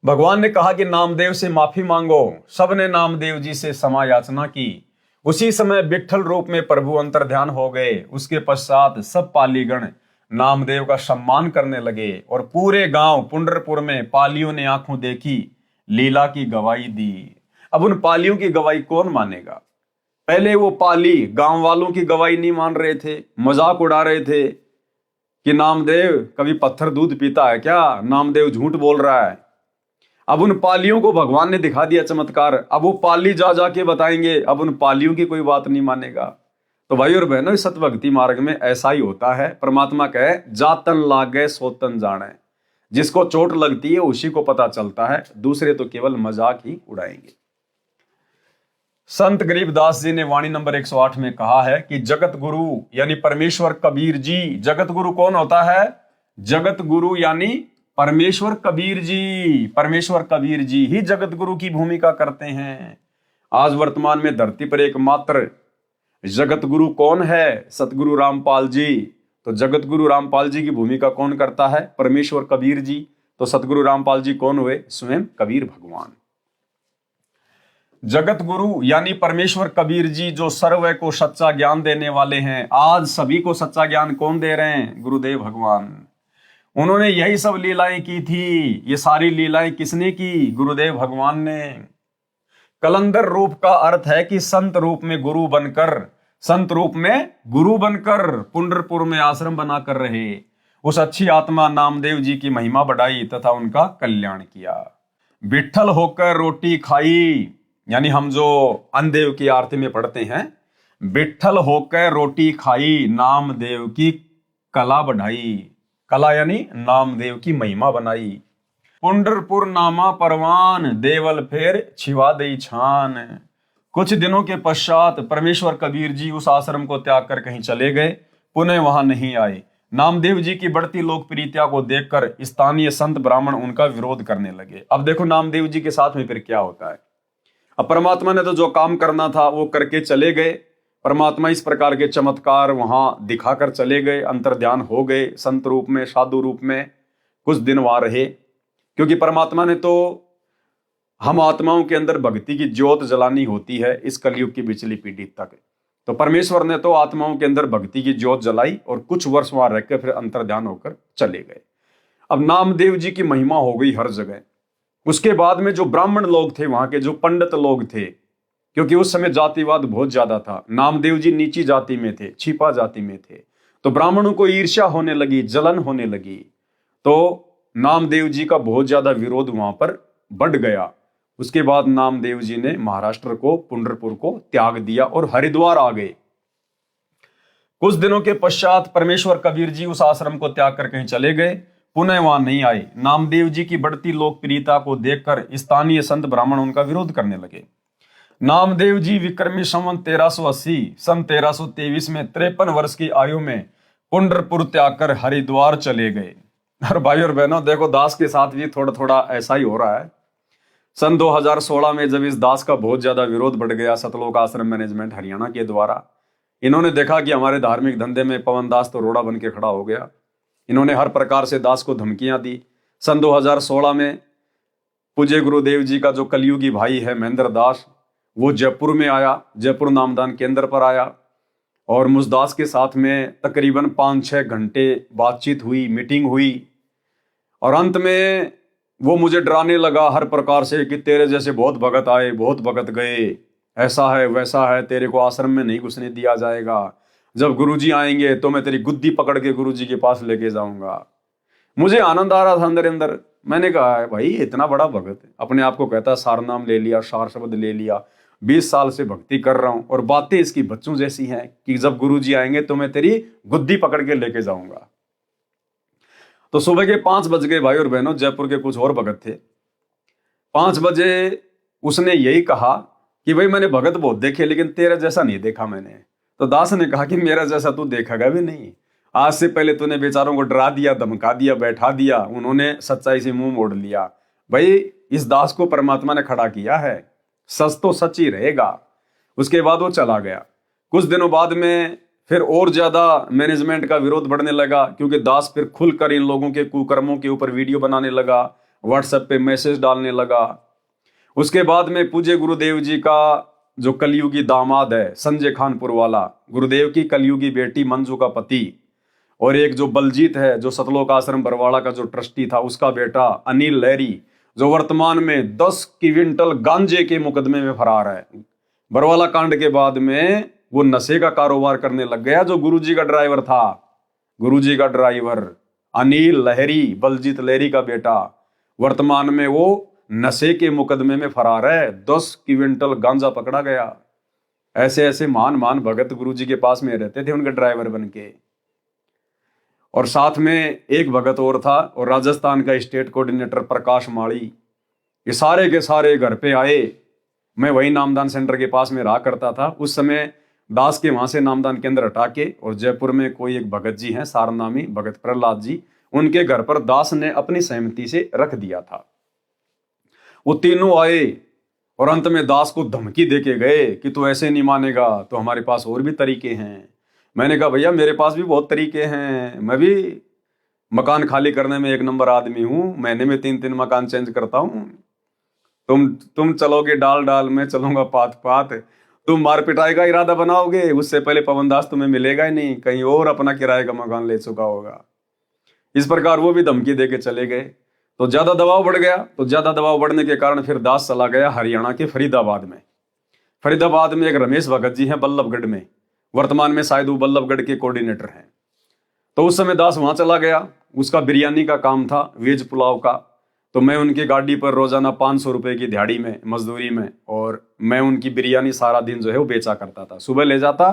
भगवान ने कहा कि नामदेव से माफी मांगो। सबने नामदेव जी से क्षमा याचना की। उसी समय विट्ठल रूप में प्रभु अंतर्ध्यान हो गए। उसके पश्चात सब पालीगण नामदेव का सम्मान करने लगे और पूरे गांव पुंडरपुर में पालियों ने आंखों देखी, लीला की गवाही दी। अब उन पालियों की गवाही कौन मानेगा? पहले वो पाली गांव वालों की गवाही नहीं मान रहे थे, मजाक उड़ा रहे थे कि नामदेव कभी पत्थर दूध पीता है क्या, नामदेव झूठ बोल रहा है। अब उन पालियों को भगवान ने दिखा दिया चमत्कार, अब वो पाली जा जाके बताएंगे, अब उन पालियों की कोई बात नहीं मानेगा। तो भाई और बहनों, इस सत भक्ति मार्ग में ऐसा ही होता है। परमात्मा कहे जातन लागे सोतन जाने, जिसको चोट लगती है उसी को पता चलता है, दूसरे तो केवल मजाक ही उड़ाएंगे। संत गरीबदास जी ने वाणी नंबर 108 में कहा है कि जगत गुरु यानी परमेश्वर कबीर जी। जगत गुरु कौन होता है? जगत गुरु यानी परमेश्वर कबीर जी। परमेश्वर कबीर जी ही जगत गुरु की भूमिका करते हैं। आज वर्तमान में धरती पर एकमात्र जगत गुरु कौन है? सतगुरु रामपाल जी। तो जगत गुरु रामपाल जी की भूमिका कौन करता है? परमेश्वर कबीर जी। तो सतगुरु रामपाल जी कौन हुए? स्वयं कबीर भगवान। जगत गुरु यानी परमेश्वर कबीर जी जो सर्व को सच्चा ज्ञान देने वाले हैं। आज सभी को सच्चा ज्ञान कौन दे रहे हैं? गुरुदेव भगवान। उन्होंने यही सब लीलाएं की थी। ये सारी लीलाएं किसने की? गुरुदेव भगवान ने। कलंदर रूप का अर्थ है कि संत रूप में गुरु बनकर, संत रूप में गुरु बनकर पुंडरपुर में आश्रम बनाकर रहे। उस अच्छी आत्मा नामदेव जी की महिमा बढ़ाई तथा उनका कल्याण किया। विठ्ठल होकर रोटी खाई, यानी हम जो अन्नदेव की आरती में पढ़ते हैं, विठ्ठल होकर रोटी खाई, नामदेव की कला बढ़ाई। कला यानी नामदेव की महिमा बनाई। पुंडरपुर नामा परवान, देवल फेर छिवा दई छान। कुछ दिनों के पश्चात परमेश्वर कबीर जी उस आश्रम को त्याग कर कहीं चले गए, पुनः वहां नहीं आए। नामदेव जी की बढ़ती लोकप्रियता को देखकर स्थानीय संत ब्राह्मण उनका विरोध करने लगे। अब देखो नामदेव जी के साथ में फिर क्या होता है। अब परमात्मा ने तो जो काम करना था वो करके चले गए। परमात्मा इस प्रकार के चमत्कार वहां दिखाकर चले गए, अंतर्ध्यान हो गए, संत रूप में, साधु रूप में कुछ दिन वहां रहे। क्योंकि परमात्मा ने तो हम आत्माओं के अंदर भक्ति की ज्योत जलानी होती है इस कलयुग की पिछली पीढ़ी तक। तो परमेश्वर ने तो आत्माओं के अंदर भक्ति की ज्योत जलाई और कुछ वर्ष वहां रहकर फिर अंतर्ध्यान होकर चले गए। अब नामदेव जी की महिमा हो गई हर जगह। उसके बाद में जो ब्राह्मण लोग थे, वहां के जो पंडित लोग थे, क्योंकि उस समय जातिवाद बहुत ज्यादा था, नामदेव जी नीची जाति में थे, छिपा जाति में थे, तो ब्राह्मणों को ईर्ष्या होने लगी, जलन होने लगी। तो नामदेव जी का बहुत ज्यादा विरोध वहां पर बढ़ गया। उसके बाद नामदेव जी ने महाराष्ट्र को, पुंडरपुर को त्याग दिया और हरिद्वार आ गए। कुछ दिनों के पश्चात परमेश्वर कबीर जी उस आश्रम को त्याग कर कहीं चले गए, पुनः वहां नहीं आए। नामदेव जी की बढ़ती लोकप्रियता को देखकर स्थानीय संत ब्राह्मण उनका विरोध करने लगे। नामदेव जी विक्रमी संवत 1380 सन 1323 में 53 वर्ष की आयु में पुंडरपुर त्याग कर हरिद्वार चले गए। और भाई और बहनों देखो, दास के साथ भी थोड़ा थोड़ा ऐसा ही हो रहा है। सन 2016 में जब इस दास का बहुत ज्यादा विरोध बढ़ गया सतलोक आश्रम मैनेजमेंट हरियाणा के द्वारा, इन्होंने देखा कि हमारे धार्मिक धंधे में पवन दास तो रोड़ा बन के खड़ा हो गया। इन्होंने हर प्रकार से दास को धमकियां दी। सन 2016 में पूज्य गुरुदेव जी का जो कलयुगी भाई है महेंद्र दास, वो जयपुर में आया, जयपुर नामदान केंद्र पर आया और मुझ दास के साथ में तकरीबन 5-6 घंटे बातचीत हुई, मीटिंग हुई। और अंत में वो मुझे डराने लगा हर प्रकार से कि तेरे जैसे बहुत भगत आए, बहुत भगत गए, ऐसा है वैसा है, तेरे को आश्रम में नहीं घुसने दिया जाएगा, जब गुरुजी आएंगे तो मैं तेरी गुद्दी पकड़ के गुरुजी के पास लेके जाऊंगा। मुझे आनंद आ रहा था अंदर अंदर। मैंने कहा भाई इतना बड़ा भगत है, अपने आप को कहता सार नाम ले लिया, सार शब्द ले लिया, 20 साल से भक्ति कर रहा हूं और बातें इसकी बच्चों जैसी हैं कि जब गुरुजी आएंगे तो मैं तेरी गुद्दी पकड़ के लेके जाऊंगा। तो सुबह के 5 बज गए भाई और बहनों। जयपुर के कुछ और भगत थे। 5 बजे उसने यही कहा कि भाई मैंने भगत बहुत देखे लेकिन तेरा जैसा नहीं देखा मैंने। तो दास ने कहा कि मेरा जैसा तू देखेगा भी नहीं। आज से पहले तूने बेचारों को डरा दिया, धमका दिया, बैठा दिया, उन्होंने सच्चाई से मुंह मोड़ लिया। भाई इस दास को परमात्मा ने खड़ा किया है, सच तो सच ही रहेगा। उसके बाद वो चला गया। कुछ दिनों बाद में फिर और ज्यादा मैनेजमेंट का विरोध बढ़ने लगा, क्योंकि दास फिर खुलकर इन लोगों के कुकर्मों के ऊपर वीडियो बनाने लगा, व्हाट्सएप पे मैसेज डालने लगा। उसके बाद में पूज्य गुरुदेव जी का जो कलयुगी दामाद है संजय खानपुर वाला, गुरुदेव की कलयुगी बेटी मंजू का पति, और एक जो बलजीत है, जो सतलोक आश्रम बरवाड़ा का जो ट्रस्टी था, उसका बेटा अनिल लहरी, जो वर्तमान में 10 क्विंटल गांजे के मुकदमे में फरार है। बरवाला कांड के बाद में वो नशे का कारोबार करने लग गया। जो गुरुजी का ड्राइवर था, गुरुजी का ड्राइवर अनिल लहरी, बलजीत लहरी का बेटा, वर्तमान में वो नशे के मुकदमे में फरार है। 10 क्विंटल गांजा पकड़ा गया। ऐसे ऐसे महान महान भगत गुरुजी के पास में रहते थे उनके ड्राइवर बन के। और साथ में एक भगत और था, और राजस्थान का स्टेट कोऑर्डिनेटर प्रकाश माड़ी। ये सारे के सारे घर पे आए। मैं वही नामदान सेंटर के पास में रहा करता था उस समय। दास के वहां से नामदान केंद्र हटा के, और जयपुर में कोई एक भगत जी हैं सारनामी भगत प्रहलाद जी, उनके घर पर दास ने अपनी सहमति से रख दिया था। वो तीनों आए और अंत में दास को धमकी देके गए कि तू ऐसे नहीं मानेगा तो हमारे पास और भी तरीके हैं। मैंने कहा भैया मेरे पास भी बहुत तरीके हैं, मैं भी मकान खाली करने में 1 नंबर आदमी हूं, महीने में 3-3 मकान चेंज करता हूं। तुम चलोगे डाल डाल, मैं चलूंगा पात पात। तुम मार पिटाई का इरादा बनाओगे, उससे पहले पवन दास तुम्हें मिलेगा ही नहीं, कहीं और अपना किराए का मकान ले चुका होगा। इस प्रकार वो भी धमकी देके चले गए। तो ज्यादा दबाव बढ़ गया। तो ज्यादा दबाव बढ़ने के कारण फिर दास चला गया हरियाणा के फरीदाबाद में। फरीदाबाद में एक रमेश भगत जी हैं बल्लभगढ़ में, वर्तमान में शायद वो बल्लभगढ़ के कोऑर्डिनेटर हैं। तो उस समय दास वहां चला गया। उसका बिरयानी का काम था, वेज पुलाव का। तो मैं उनकी गाड़ी पर रोजाना 500 रुपए की दिहाड़ी में, मजदूरी में, और मैं उनकी बिरयानी सारा दिन जो है वो बेचा करता था। सुबह ले जाता,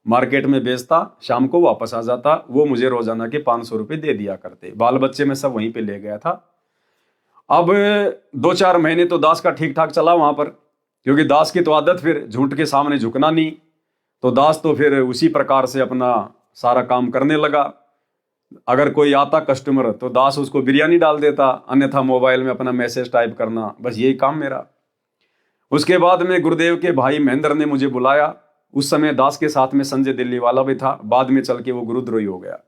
मार्केट में बेचता, शाम को वापस आ जाता। वो मुझे रोजाना के 500 रुपए दे दिया करते। बाल बच्चे में सब वहीं पे ले गया था। अब 2-4 महीने तो दास का ठीक ठाक चला वहां पर, क्योंकि दास की तो आदत फिर झूठ के सामने झुकना नहीं। तो दास तो फिर उसी प्रकार से अपना सारा काम करने लगा। अगर कोई आता कस्टमर तो दास उसको बिरयानी डाल देता, अन्यथा मोबाइल में अपना मैसेज टाइप करना, बस यही काम मेरा। उसके बाद में गुरुदेव के भाई महेंद्र ने मुझे बुलाया। उस समय दास के साथ में संजय दिल्ली वाला भी था, बाद में चल के वो गुरुद्रोही हो गया।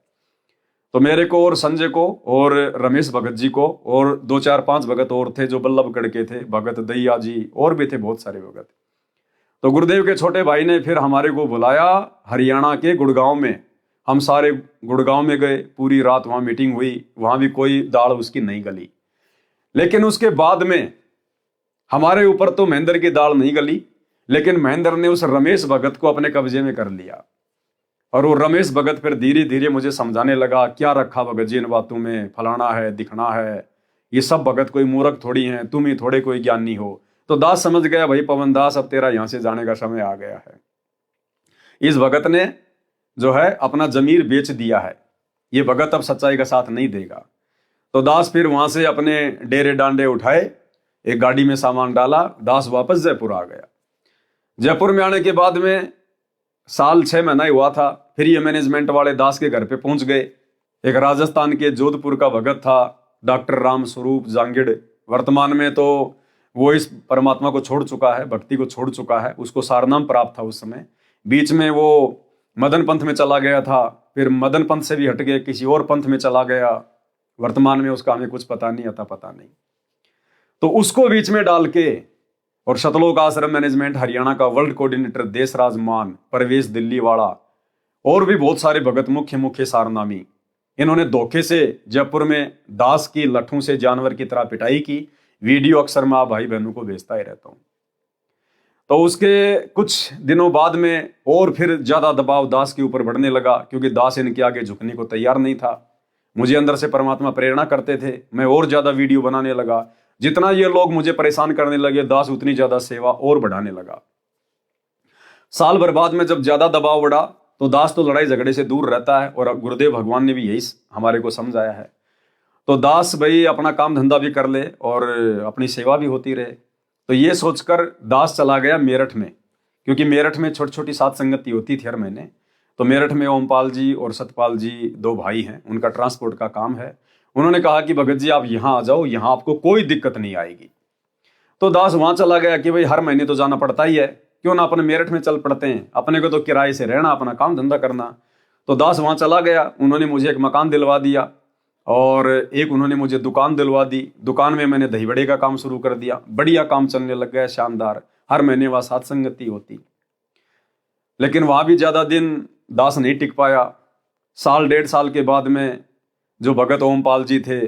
तो मेरे को और संजय को और रमेश भगत जी को और 2-4-5 भगत और थे जो बल्लभगढ़ के थे, भगत दैया जी और भी थे बहुत सारे भगत। तो गुरुदेव के छोटे भाई ने फिर हमारे को बुलाया हरियाणा के गुड़गांव में। हम सारे गुड़गांव में गए, पूरी रात वहां मीटिंग हुई। वहां भी कोई दाढ़ उसकी नहीं गली। लेकिन उसके बाद में हमारे ऊपर तो महेंद्र की दाढ़ नहीं गली, लेकिन महेंद्र ने उस रमेश भगत को अपने कब्जे में कर लिया। और वो रमेश भगत फिर धीरे धीरे मुझे समझाने लगा, क्या रखा भगत जी इन बातों में, फलाना है दिखना है, ये सब भगत कोई मूर्ख थोड़ी हैं, तुम ही थोड़े कोई ज्ञानी हो। तो दास समझ गया, भाई पवन दास अब तेरा यहां से जाने का समय आ गया है। इस भगत ने जो है अपना जमीर बेच दिया है, ये भगत अब सच्चाई का साथ नहीं देगा। तो दास फिर वहां से अपने डेरे डांडे उठाए, एक गाड़ी में सामान डाला, दास वापस जयपुर आ गया। जयपुर में आने के बाद में साल 6 महीना ही हुआ था, फिर ये मैनेजमेंट वाले दास के घर पे पहुंच गए। एक राजस्थान के जोधपुर का भगत था, डॉक्टर राम स्वरूप जांगिड़। वर्तमान में तो वो इस परमात्मा को छोड़ चुका है, भक्ति को छोड़ चुका है, उसको सारनाम प्राप्त था उस समय। बीच में वो मदन पंथ में चला गया था, फिर मदन पंथ से भी हट गए, किसी और पंथ में चला गया। वर्तमान में उसका हमें कुछ पता नहीं, आता पता नहीं। तो उसको बीच में डाल के और सतलोक आश्रम मैनेजमेंट हरियाणा का वर्ल्ड कोऑर्डिनेटर देशराज मान, परवेश दिल्ली वाला और भी बहुत सारे भगत, मुख्य मुख्य सारनामी, इन्होंने धोखे से जयपुर में दास की लठों से जानवर की तरह पिटाई की। वीडियो अक्सर मैं आप भाई बहनों को भेजता ही रहता हूं। तो उसके कुछ दिनों बाद में और फिर ज्यादा दबाव दास के ऊपर बढ़ने लगा, क्योंकि दास इनके आगे झुकने को तैयार नहीं था। मुझे अंदर से परमात्मा प्रेरणा करते थे, मैं और ज्यादा वीडियो बनाने लगा। जितना ये लोग मुझे परेशान करने लगे, दास उतनी ज्यादा सेवा और बढ़ाने लगा। साल भर बाद में जब ज्यादा दबाव बढ़ा तो दास तो लड़ाई झगड़े से दूर रहता है, और गुरुदेव भगवान ने भी यही हमारे को समझाया है। तो दास भाई अपना काम धंधा भी कर ले और अपनी सेवा भी होती रहे। तो ये सोचकर दास चला गया मेरठ में, क्योंकि मेरठ में छोटी छोटी सात संगति होती थी हर महीने। तो मेरठ में ओमपाल जी और सतपाल जी 2 भाई हैं, उनका ट्रांसपोर्ट का काम है। उन्होंने कहा कि भगत जी आप यहाँ आ जाओ, यहाँ आपको कोई दिक्कत नहीं आएगी। तो दास वहां चला गया कि भाई हर महीने तो जाना पड़ता ही है, क्यों ना अपने मेरठ में चल पड़ते हैं, अपने को तो किराए से रहना, अपना काम धंधा करना। तो दास वहां चला गया। उन्होंने मुझे एक मकान दिलवा दिया और एक उन्होंने मुझे दुकान दिलवा दी। दुकान में मैंने दही बड़े का काम शुरू कर दिया, बढ़िया काम चलने लग गया, शानदार। हर महीने वहां सात संगति होती, लेकिन वहां भी ज्यादा दिन दास नहीं टिक पाया। साल 1.5 साल के बाद में जो भगत ओमपाल जी थे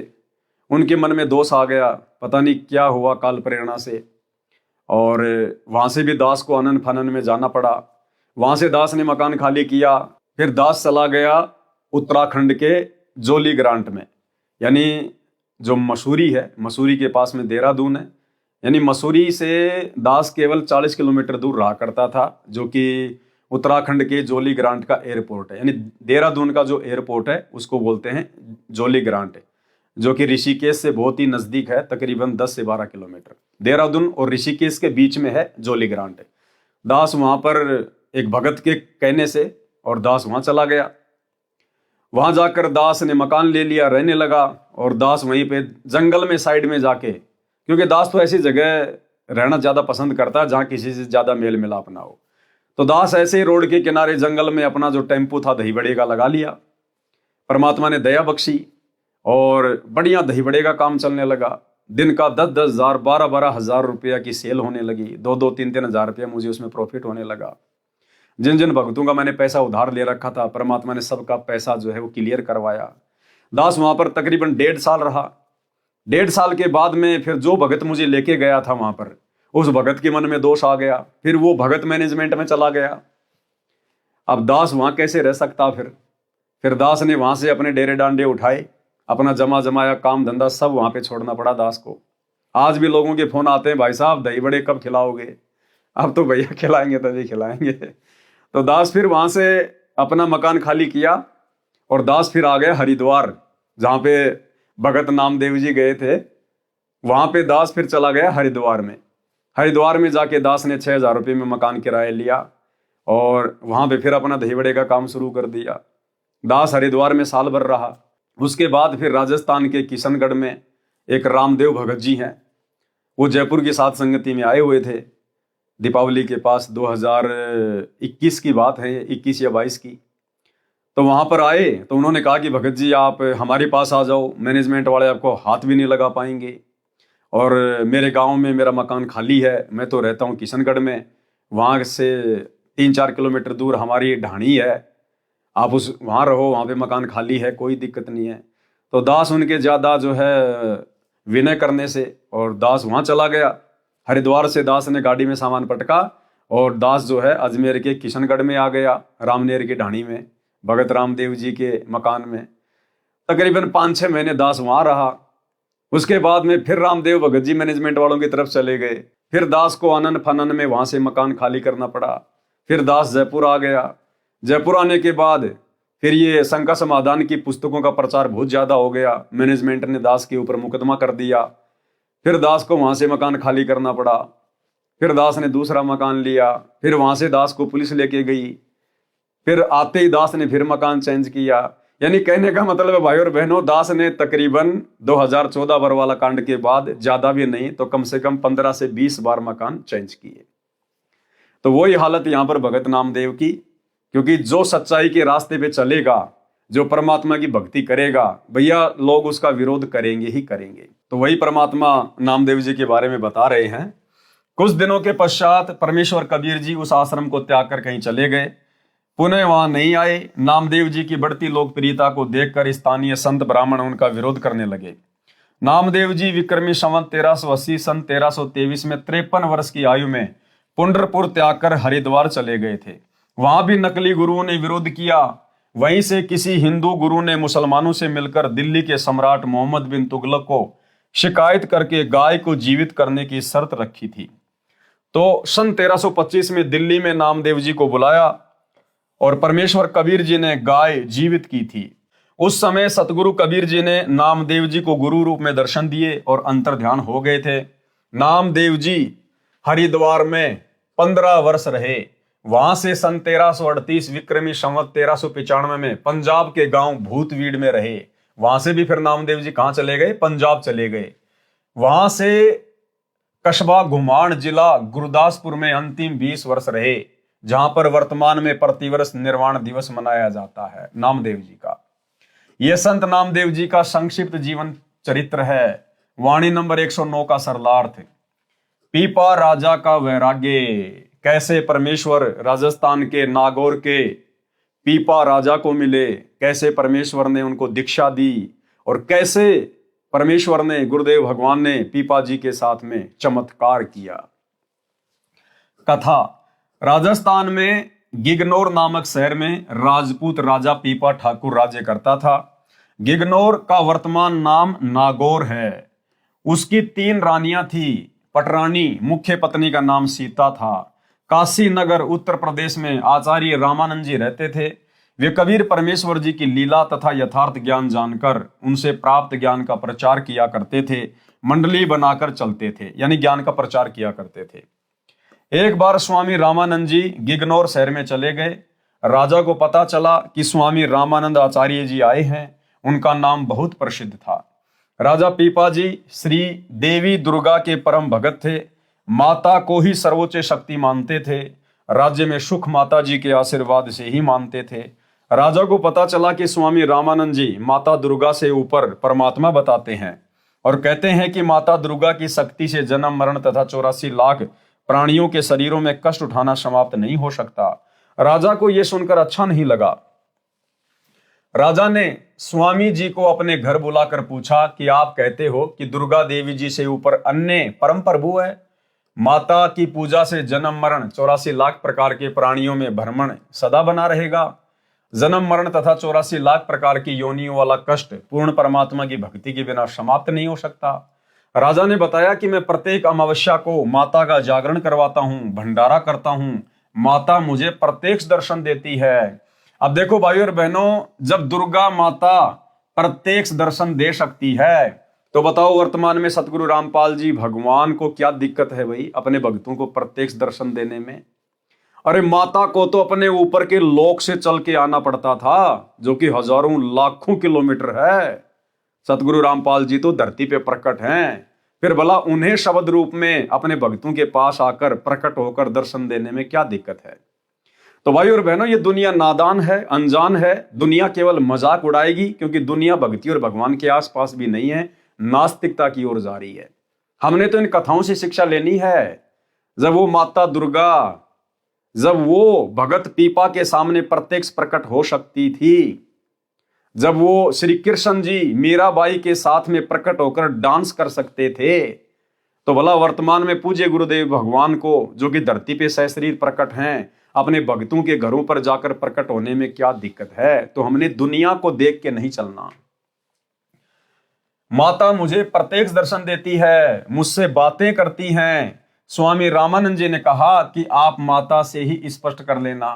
उनके मन में दोष आ गया, पता नहीं क्या हुआ काल प्रेरणा से, और वहाँ से भी दास को अनन फनन में जाना पड़ा। वहाँ से दास ने मकान खाली किया। फिर दास चला गया उत्तराखंड के जोली ग्रांट में, यानी जो मसूरी है, मसूरी के पास में देहरादून है, यानी मसूरी से दास केवल 40 किलोमीटर दूर रहा करता था, जो कि उत्तराखंड के जोली ग्रांट का एयरपोर्ट है। यानी देहरादून का जो एयरपोर्ट है उसको बोलते हैं जोली ग्रांट, जो कि ऋषिकेश से बहुत ही नजदीक है, तकरीबन 10 से 12 किलोमीटर। देहरादून और ऋषिकेश के बीच में है जोली ग्रांट। दास वहां पर एक भगत के कहने से और दास वहां चला गया। वहां जाकर दास ने मकान ले लिया, रहने लगा, और दास वहीं पे जंगल में साइड में जाके, क्योंकि दास तो ऐसी जगह रहना ज्यादा पसंद करता है जहां किसी से ज्यादा मेल मिलाप ना हो, तो दास ऐसे ही रोड के किनारे जंगल में अपना जो टेम्पू था दही बड़े का लगा लिया। परमात्मा ने दया बख्शी और बढ़िया दही बड़े का काम चलने लगा। दिन का 10-10 हजार 12-12 हजार रुपया की सेल होने लगी, 2-2 3-3 हजार रुपया मुझे उसमें प्रॉफिट होने लगा। जिन जिन भक्तों का मैंने पैसा उधार ले रखा था, परमात्मा ने सबका पैसा जो है वो क्लियर करवाया। दास वहां पर तकरीबन 1.5 साल रहा। 1.5 साल के बाद में फिर जो भगत मुझे लेके गया था वहां पर, उस भगत के मन में दोष आ गया, फिर वो भगत मैनेजमेंट में चला गया। अब दास वहां कैसे रह सकता? फिर दास ने वहां से अपने डेरे डांडे उठाए, अपना जमा जमाया काम धंधा सब वहां पे छोड़ना पड़ा दास को। आज भी लोगों के फोन आते हैं, भाई साहब दही बड़े कब खिलाओगे? अब तो भैया खिलाएंगे तभी खिलाएंगे। तो दास फिर वहां से अपना मकान खाली किया और दास फिर आ गया हरिद्वार, जहां पे भगत नामदेव जी गए थे। वहां पे दास फिर चला गया हरिद्वार में। हरिद्वार में जाके दास ने 6,000 रुपये में मकान किराया लिया और वहां पे फिर अपना दही बड़े का काम शुरू कर दिया। दास हरिद्वार में साल भर रहा। उसके बाद फिर राजस्थान के किशनगढ़ में एक रामदेव भगत जी हैं, वो जयपुर की साध संगति में आए हुए थे। दीपावली के पास 2021 की बात है, 21 या 22 की। तो वहां पर आए तो उन्होंने कहा कि भगत जी आप हमारे पास आ जाओ, मैनेजमेंट वाले आपको हाथ भी नहीं लगा पाएंगे, और मेरे गांव में मेरा मकान खाली है, मैं तो रहता हूँ किशनगढ़ में, वहां से 3-4 किलोमीटर दूर हमारी ढाणी है, आप उस वहां रहो, वहां पे मकान खाली है, कोई दिक्कत नहीं है। तो दास उनके ज्यादा जो है विनय करने से और दास वहां चला गया। हरिद्वार से दास ने गाड़ी में सामान पटका और दास जो है अजमेर के किशनगढ़ में आ गया, रामनेर की ढाणी में, भगत रामदेव जी के मकान में। तकरीबन 5-6 महीने दास वहां रहा। उसके बाद में फिर रामदेव भगत जी मैनेजमेंट वालों की तरफ चले गए। फिर दास को अनन फनन में वहां से मकान खाली करना पड़ा। फिर दास जयपुर आ गया। जयपुर आने के बाद फिर ये शंका समाधान की पुस्तकों का प्रचार बहुत ज्यादा हो गया। मैनेजमेंट ने दास के ऊपर मुकदमा कर दिया। फिर दास को वहां से मकान खाली करना पड़ा। फिर दास ने दूसरा मकान लिया। फिर वहां से दास को पुलिस लेके गई। फिर आते ही दास ने फिर मकान चेंज किया। यानी कहने का मतलब है भाई और बहनों, दास ने तकरीबन 2014 बरवाला कांड के बाद ज्यादा भी नहीं तो कम से कम 15 से 20 बार मकान चेंज किए। तो वही हालत यहां पर भगत नामदेव की, क्योंकि जो सच्चाई के रास्ते पे चलेगा, जो परमात्मा की भक्ति करेगा, भैया लोग उसका विरोध करेंगे ही करेंगे। तो वही परमात्मा नामदेव जी के बारे में बता रहे हैं। कुछ दिनों के पश्चात परमेश्वर कबीर जी उस आश्रम को त्याग कर कहीं चले गए, पुनः वहां नहीं आए। नामदेव जी की बढ़ती लोकप्रियता को देखकर स्थानीय संत ब्राह्मण उनका विरोध करने लगे। नामदेव जी विक्रमी संवत 1380 सन 1323 में 53 वर्ष की आयु में पुंडरपुर त्याग कर हरिद्वार चले गए थे। वहां भी नकली गुरुओं ने विरोध किया। वहीं से किसी हिंदू गुरु ने मुसलमानों से मिलकर दिल्ली के सम्राट मोहम्मद बिन तुगलक को शिकायत करके गाय को जीवित करने की शर्त रखी थी। तो सन 1325 में दिल्ली में नामदेव जी को बुलाया और परमेश्वर कबीर जी ने गाय जीवित की थी। उस समय सतगुरु कबीर जी ने नामदेव जी को गुरु रूप में दर्शन दिए और अंतर ध्यान हो गए थे। नामदेव जी हरिद्वार में 15 वर्ष रहे। वहां से सन 1338 विक्रमी संवत 1395 में पंजाब के गांव भूतवीड़ में रहे। वहां से भी फिर नामदेव जी कहां चले गए? पंजाब चले गए। वहां से कस्बा घुमाण जिला गुरदासपुर में अंतिम 20 वर्ष रहे, जहां पर वर्तमान में प्रतिवर्ष निर्वाण दिवस मनाया जाता है नामदेव जी का। यह संत नामदेव जी का संक्षिप्त जीवन चरित्र है। वाणी नंबर 109 का सरलार्थ। पीपा राजा का वैराग्य। कैसे परमेश्वर राजस्थान के नागौर के पीपा राजा को मिले, कैसे परमेश्वर ने उनको दीक्षा दी और कैसे परमेश्वर ने, गुरुदेव भगवान ने पीपा जी के साथ में चमत्कार किया। कथा, राजस्थान में गिगनौर नामक शहर में राजपूत राजा पीपा ठाकुर राज्य करता था। गिगनौर का वर्तमान नाम नागौर है। उसकी 3 रानियां थी। पटरानी मुख्य पत्नी का नाम सीता था। काशी नगर उत्तर प्रदेश में आचार्य रामानंद जी रहते थे। वे कबीर परमेश्वर जी की लीला तथा यथार्थ ज्ञान जानकर उनसे प्राप्त ज्ञान का प्रचार किया करते थे। मंडली बनाकर चलते थे, यानी ज्ञान का प्रचार किया करते थे। एक बार स्वामी रामानंद जी गिगनौर शहर में चले गए। राजा को पता चला कि स्वामी रामानंद आचार्य जी आए हैं। उनका नाम बहुत प्रसिद्ध था। राजा पीपा जी श्री देवी दुर्गा के परम भगत थे। माता को ही सर्वोच्च शक्ति मानते थे। राज्य में सुख माता जी के आशीर्वाद से ही मानते थे। राजा को पता चला कि स्वामी रामानंद जी माता दुर्गा से ऊपर परमात्मा बताते हैं और कहते हैं कि माता दुर्गा की शक्ति से जन्म मरण तथा 84 लाख प्राणियों के शरीरों में कष्ट उठाना समाप्त नहीं हो सकता। राजा को यह सुनकर अच्छा नहीं लगा। राजा ने स्वामी जी को अपने घर बुलाकर पूछा कि आप कहते हो कि दुर्गा देवी जी से ऊपर अन्य परम प्रभु है। माता की पूजा से जन्म मरण 84 लाख प्रकार के प्राणियों में भ्रमण सदा बना रहेगा। जन्म मरण तथा 84 लाख प्रकार की योनियों वाला कष्ट पूर्ण परमात्मा की भक्ति के बिना समाप्त नहीं हो सकता। राजा ने बताया कि मैं प्रत्येक अमावस्या को माता का जागरण करवाता हूं, भंडारा करता हूं। माता मुझे प्रत्यक्ष दर्शन देती है। अब देखो भाइयों और बहनों, जब दुर्गा माता प्रत्यक्ष दर्शन दे सकती है तो बताओ वर्तमान में सतगुरु रामपाल जी भगवान को क्या दिक्कत है भाई अपने भक्तों को प्रत्यक्ष दर्शन देने में। अरे माता को तो अपने ऊपर के लोक से चल के आना पड़ता था, जो कि हजारों लाखों किलोमीटर है। सतगुरु रामपाल जी तो धरती पे प्रकट हैं, फिर भला उन्हें शब्द रूप में अपने भक्तों के पास आकर प्रकट होकर दर्शन देने में क्या दिक्कत है। तो भाई और बहनों, ये दुनिया नादान है, अनजान है। दुनिया केवल मजाक उड़ाएगी, क्योंकि दुनिया भक्ति और भगवान के आसपास भी नहीं है, नास्तिकता की ओर जा रही है। हमने तो इन कथाओं से शिक्षा लेनी है। जब वो माता दुर्गा, जब वो भगत पीपा के सामने प्रत्यक्ष प्रकट हो सकती थी, जब वो श्री कृष्ण जी मीराबाई के साथ में प्रकट होकर डांस कर सकते थे, तो भला वर्तमान में पूज्य गुरुदेव भगवान को, जो कि धरती पे सशरीर प्रकट हैं, अपने भक्तों के घरों पर जाकर प्रकट होने में क्या दिक्कत है। तो हमने दुनिया को देख के नहीं चलना। माता मुझे प्रत्यक्ष दर्शन देती है, मुझसे बातें करती हैं। स्वामी रामानंद जी ने कहा कि आप माता से ही स्पष्ट कर लेना।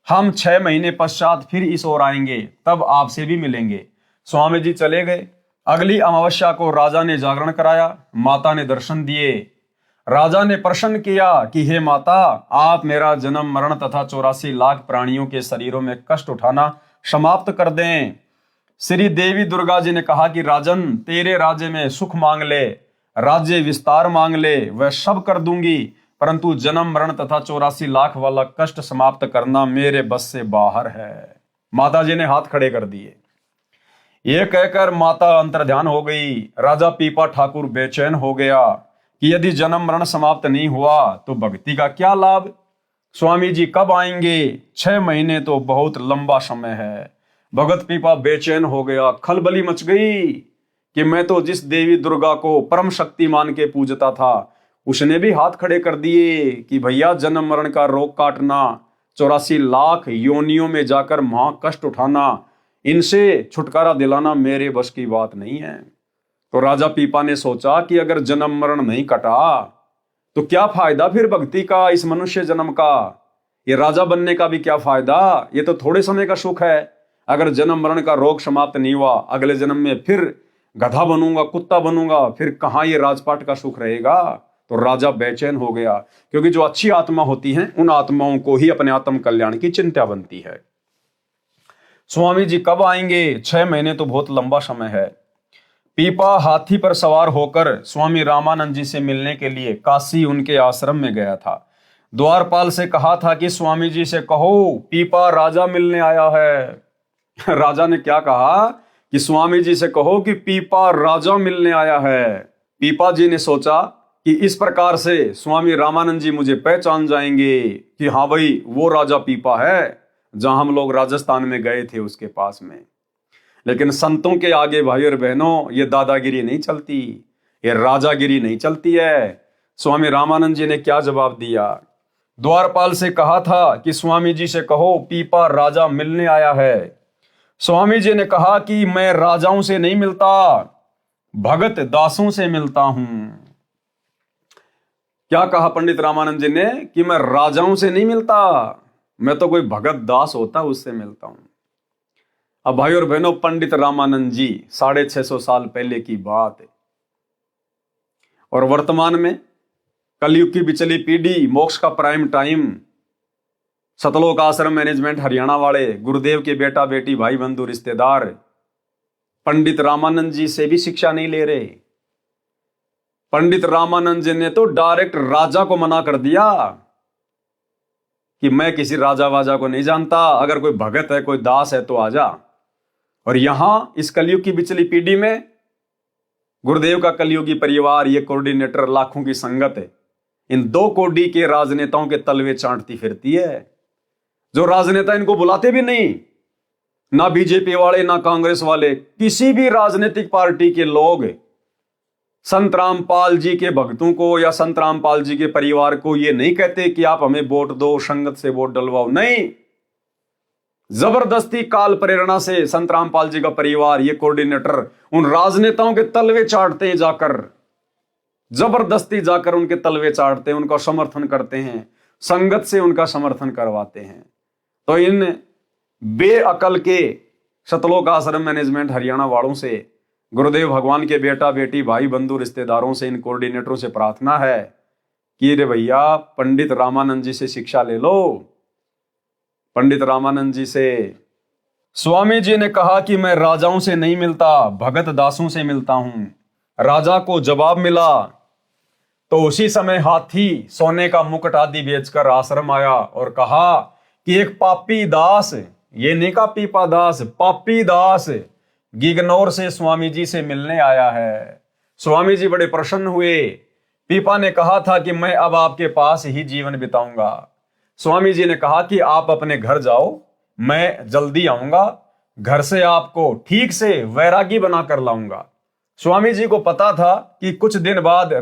हम 6 महीने पश्चात फिर इस ओर आएंगे, तब आपसे भी मिलेंगे। स्वामी जी चले गए। अगली अमावस्या को राजा ने जागरण कराया। माता ने दर्शन दिए। राजा ने प्रश्न किया कि हे माता, आप मेरा जन्म मरण तथा 84 लाख प्राणियों के शरीरों में कष्ट उठाना समाप्त कर दें। श्री देवी दुर्गा जी ने कहा कि राजन, तेरे राज्य में सुख मांग ले, राज्य विस्तार मांग ले, वह सब कर दूंगी, परंतु जन्म मरण तथा 84 लाख वाला कष्ट समाप्त करना मेरे बस से बाहर है। माता जी ने हाथ खड़े कर दिए। यह कहकर माता अंतर्ध्यान हो गई। राजा पीपा ठाकुर बेचैन हो गया कि यदि जन्म मरण समाप्त नहीं हुआ तो भक्ति का क्या लाभ। स्वामी जी कब आएंगे? 6 महीने तो बहुत लंबा समय है। भगत पीपा बेचैन हो गया। खलबली मच गई कि मैं तो जिस देवी दुर्गा को परम शक्ति मान के पूजता था, उसने भी हाथ खड़े कर दिए कि भैया जन्म मरण का रोग काटना, 84 लाख योनियों में जाकर महा कष्ट उठाना, इनसे छुटकारा दिलाना मेरे बस की बात नहीं है। तो राजा पीपा ने सोचा कि अगर जन्म मरण नहीं कटा तो क्या फायदा फिर भक्ति का, इस मनुष्य जन्म का। ये राजा बनने का भी क्या फायदा, ये तो थोड़े समय का सुख है। अगर जन्म मरण का रोग समाप्त नहीं हुआ, अगले जन्म में फिर गधा बनूंगा, कुत्ता बनूंगा, फिर कहां ये राजपाट का सुख रहेगा। तो राजा बेचैन हो गया, क्योंकि जो अच्छी आत्मा होती हैं उन आत्माओं को ही अपने आत्म कल्याण की चिंता बनती है। स्वामी जी कब आएंगे? 6 महीने तो बहुत लंबा समय है। पीपा हाथी पर सवार होकर स्वामी रामानंद जी से मिलने के लिए काशी उनके आश्रम में गया था। द्वारपाल से कहा था कि स्वामी जी से कहो पीपा राजा मिलने आया है। राजा ने क्या कहा कि स्वामी जी से कहो कि पीपा राजा मिलने आया है। पीपा जी ने सोचा कि इस प्रकार से स्वामी रामानंद जी मुझे पहचान जाएंगे कि हाँ भाई वो राजा पीपा है। जहां हम लोग राजस्थान में गए थे उसके पास में। लेकिन संतों के आगे भाई और बहनों ये दादागिरी नहीं चलती, ये राजागिरी नहीं चलती है। स्वामी रामानंद जी ने क्या जवाब दिया? द्वारपाल से कहा था कि स्वामी जी से कहो पीपा राजा मिलने आया है। स्वामी जी ने कहा कि मैं राजाओं से नहीं मिलता, भगत दासों से मिलता हूं। क्या कहा पंडित रामानंद जी ने? कि मैं राजाओं से नहीं मिलता, मैं तो कोई भगत दास होता उससे मिलता हूं। अब भाई और बहनों, पंडित रामानंद जी 650 साल पहले की बात है, और वर्तमान में कलयुग की बिचली पीढ़ी, मोक्ष का प्राइम टाइम, सतलोक आश्रम मैनेजमेंट हरियाणा वाले गुरुदेव के बेटा बेटी भाई बंधु रिश्तेदार पंडित रामानंद जी से भी शिक्षा नहीं ले रहे। पंडित रामानंद जी ने तो डायरेक्ट राजा को मना कर दिया कि मैं किसी राजा वाजा को नहीं जानता, अगर कोई भगत है कोई दास है तो आजा। और यहां इस कलयुग की बिचली पीढ़ी में गुरुदेव का कलयुगी परिवार, ये कोऑर्डिनेटर, लाखों की संगत है, इन दो कोडी के राजनेताओं के तलवे चाटती फिरती है। जो राजनेता इनको बुलाते भी नहीं, ना बीजेपी वाले ना कांग्रेस वाले, किसी भी राजनीतिक पार्टी के लोग संत रामपाल जी के भक्तों को या संत रामपाल जी के परिवार को ये नहीं कहते कि आप हमें वोट दो, संगत से वोट डलवाओ, नहीं। जबरदस्ती काल प्रेरणा से संत रामपाल जी का परिवार, ये कोऑर्डिनेटर उन राजनेताओं के तलवे चाटते हैं, जाकर जबरदस्ती जाकर उनके तलवे चाटते हैं, उनका समर्थन करते हैं, संगत से उनका समर्थन करवाते हैं। तो इन बेअकल के सतलोक आश्रम मैनेजमेंट हरियाणा वालों से, गुरुदेव भगवान के बेटा बेटी भाई बंधु रिश्तेदारों से, इन कोऑर्डिनेटरों से प्रार्थना है कि रे भैया पंडित रामानंद जी से शिक्षा ले लो। पंडित रामानंद जी से स्वामी जी ने कहा कि मैं राजाओं से नहीं मिलता, भगत दासों से मिलता हूं। राजा को जवाब मिला तो उसी समय हाथी सोने का मुकुट आदि बेचकर आश्रम आया और कहा कि एक पापी दास, ये नहीं का पीपा दास, पापी दास गिगनौर से स्वामी जी से मिलने आया है। स्वामी जी बड़े प्रसन्न हुए। पीपा ने कहा था कि मैं अब आपके पास ही जीवन बिताऊंगा। स्वामी जी ने कहा कि आप अपने घर जाओ, मैं जल्दी आऊंगा, घर से आपको ठीक से वैरागी बना कर लाऊंगा। स्वामी जी को पता था कि कुछ दिन बाद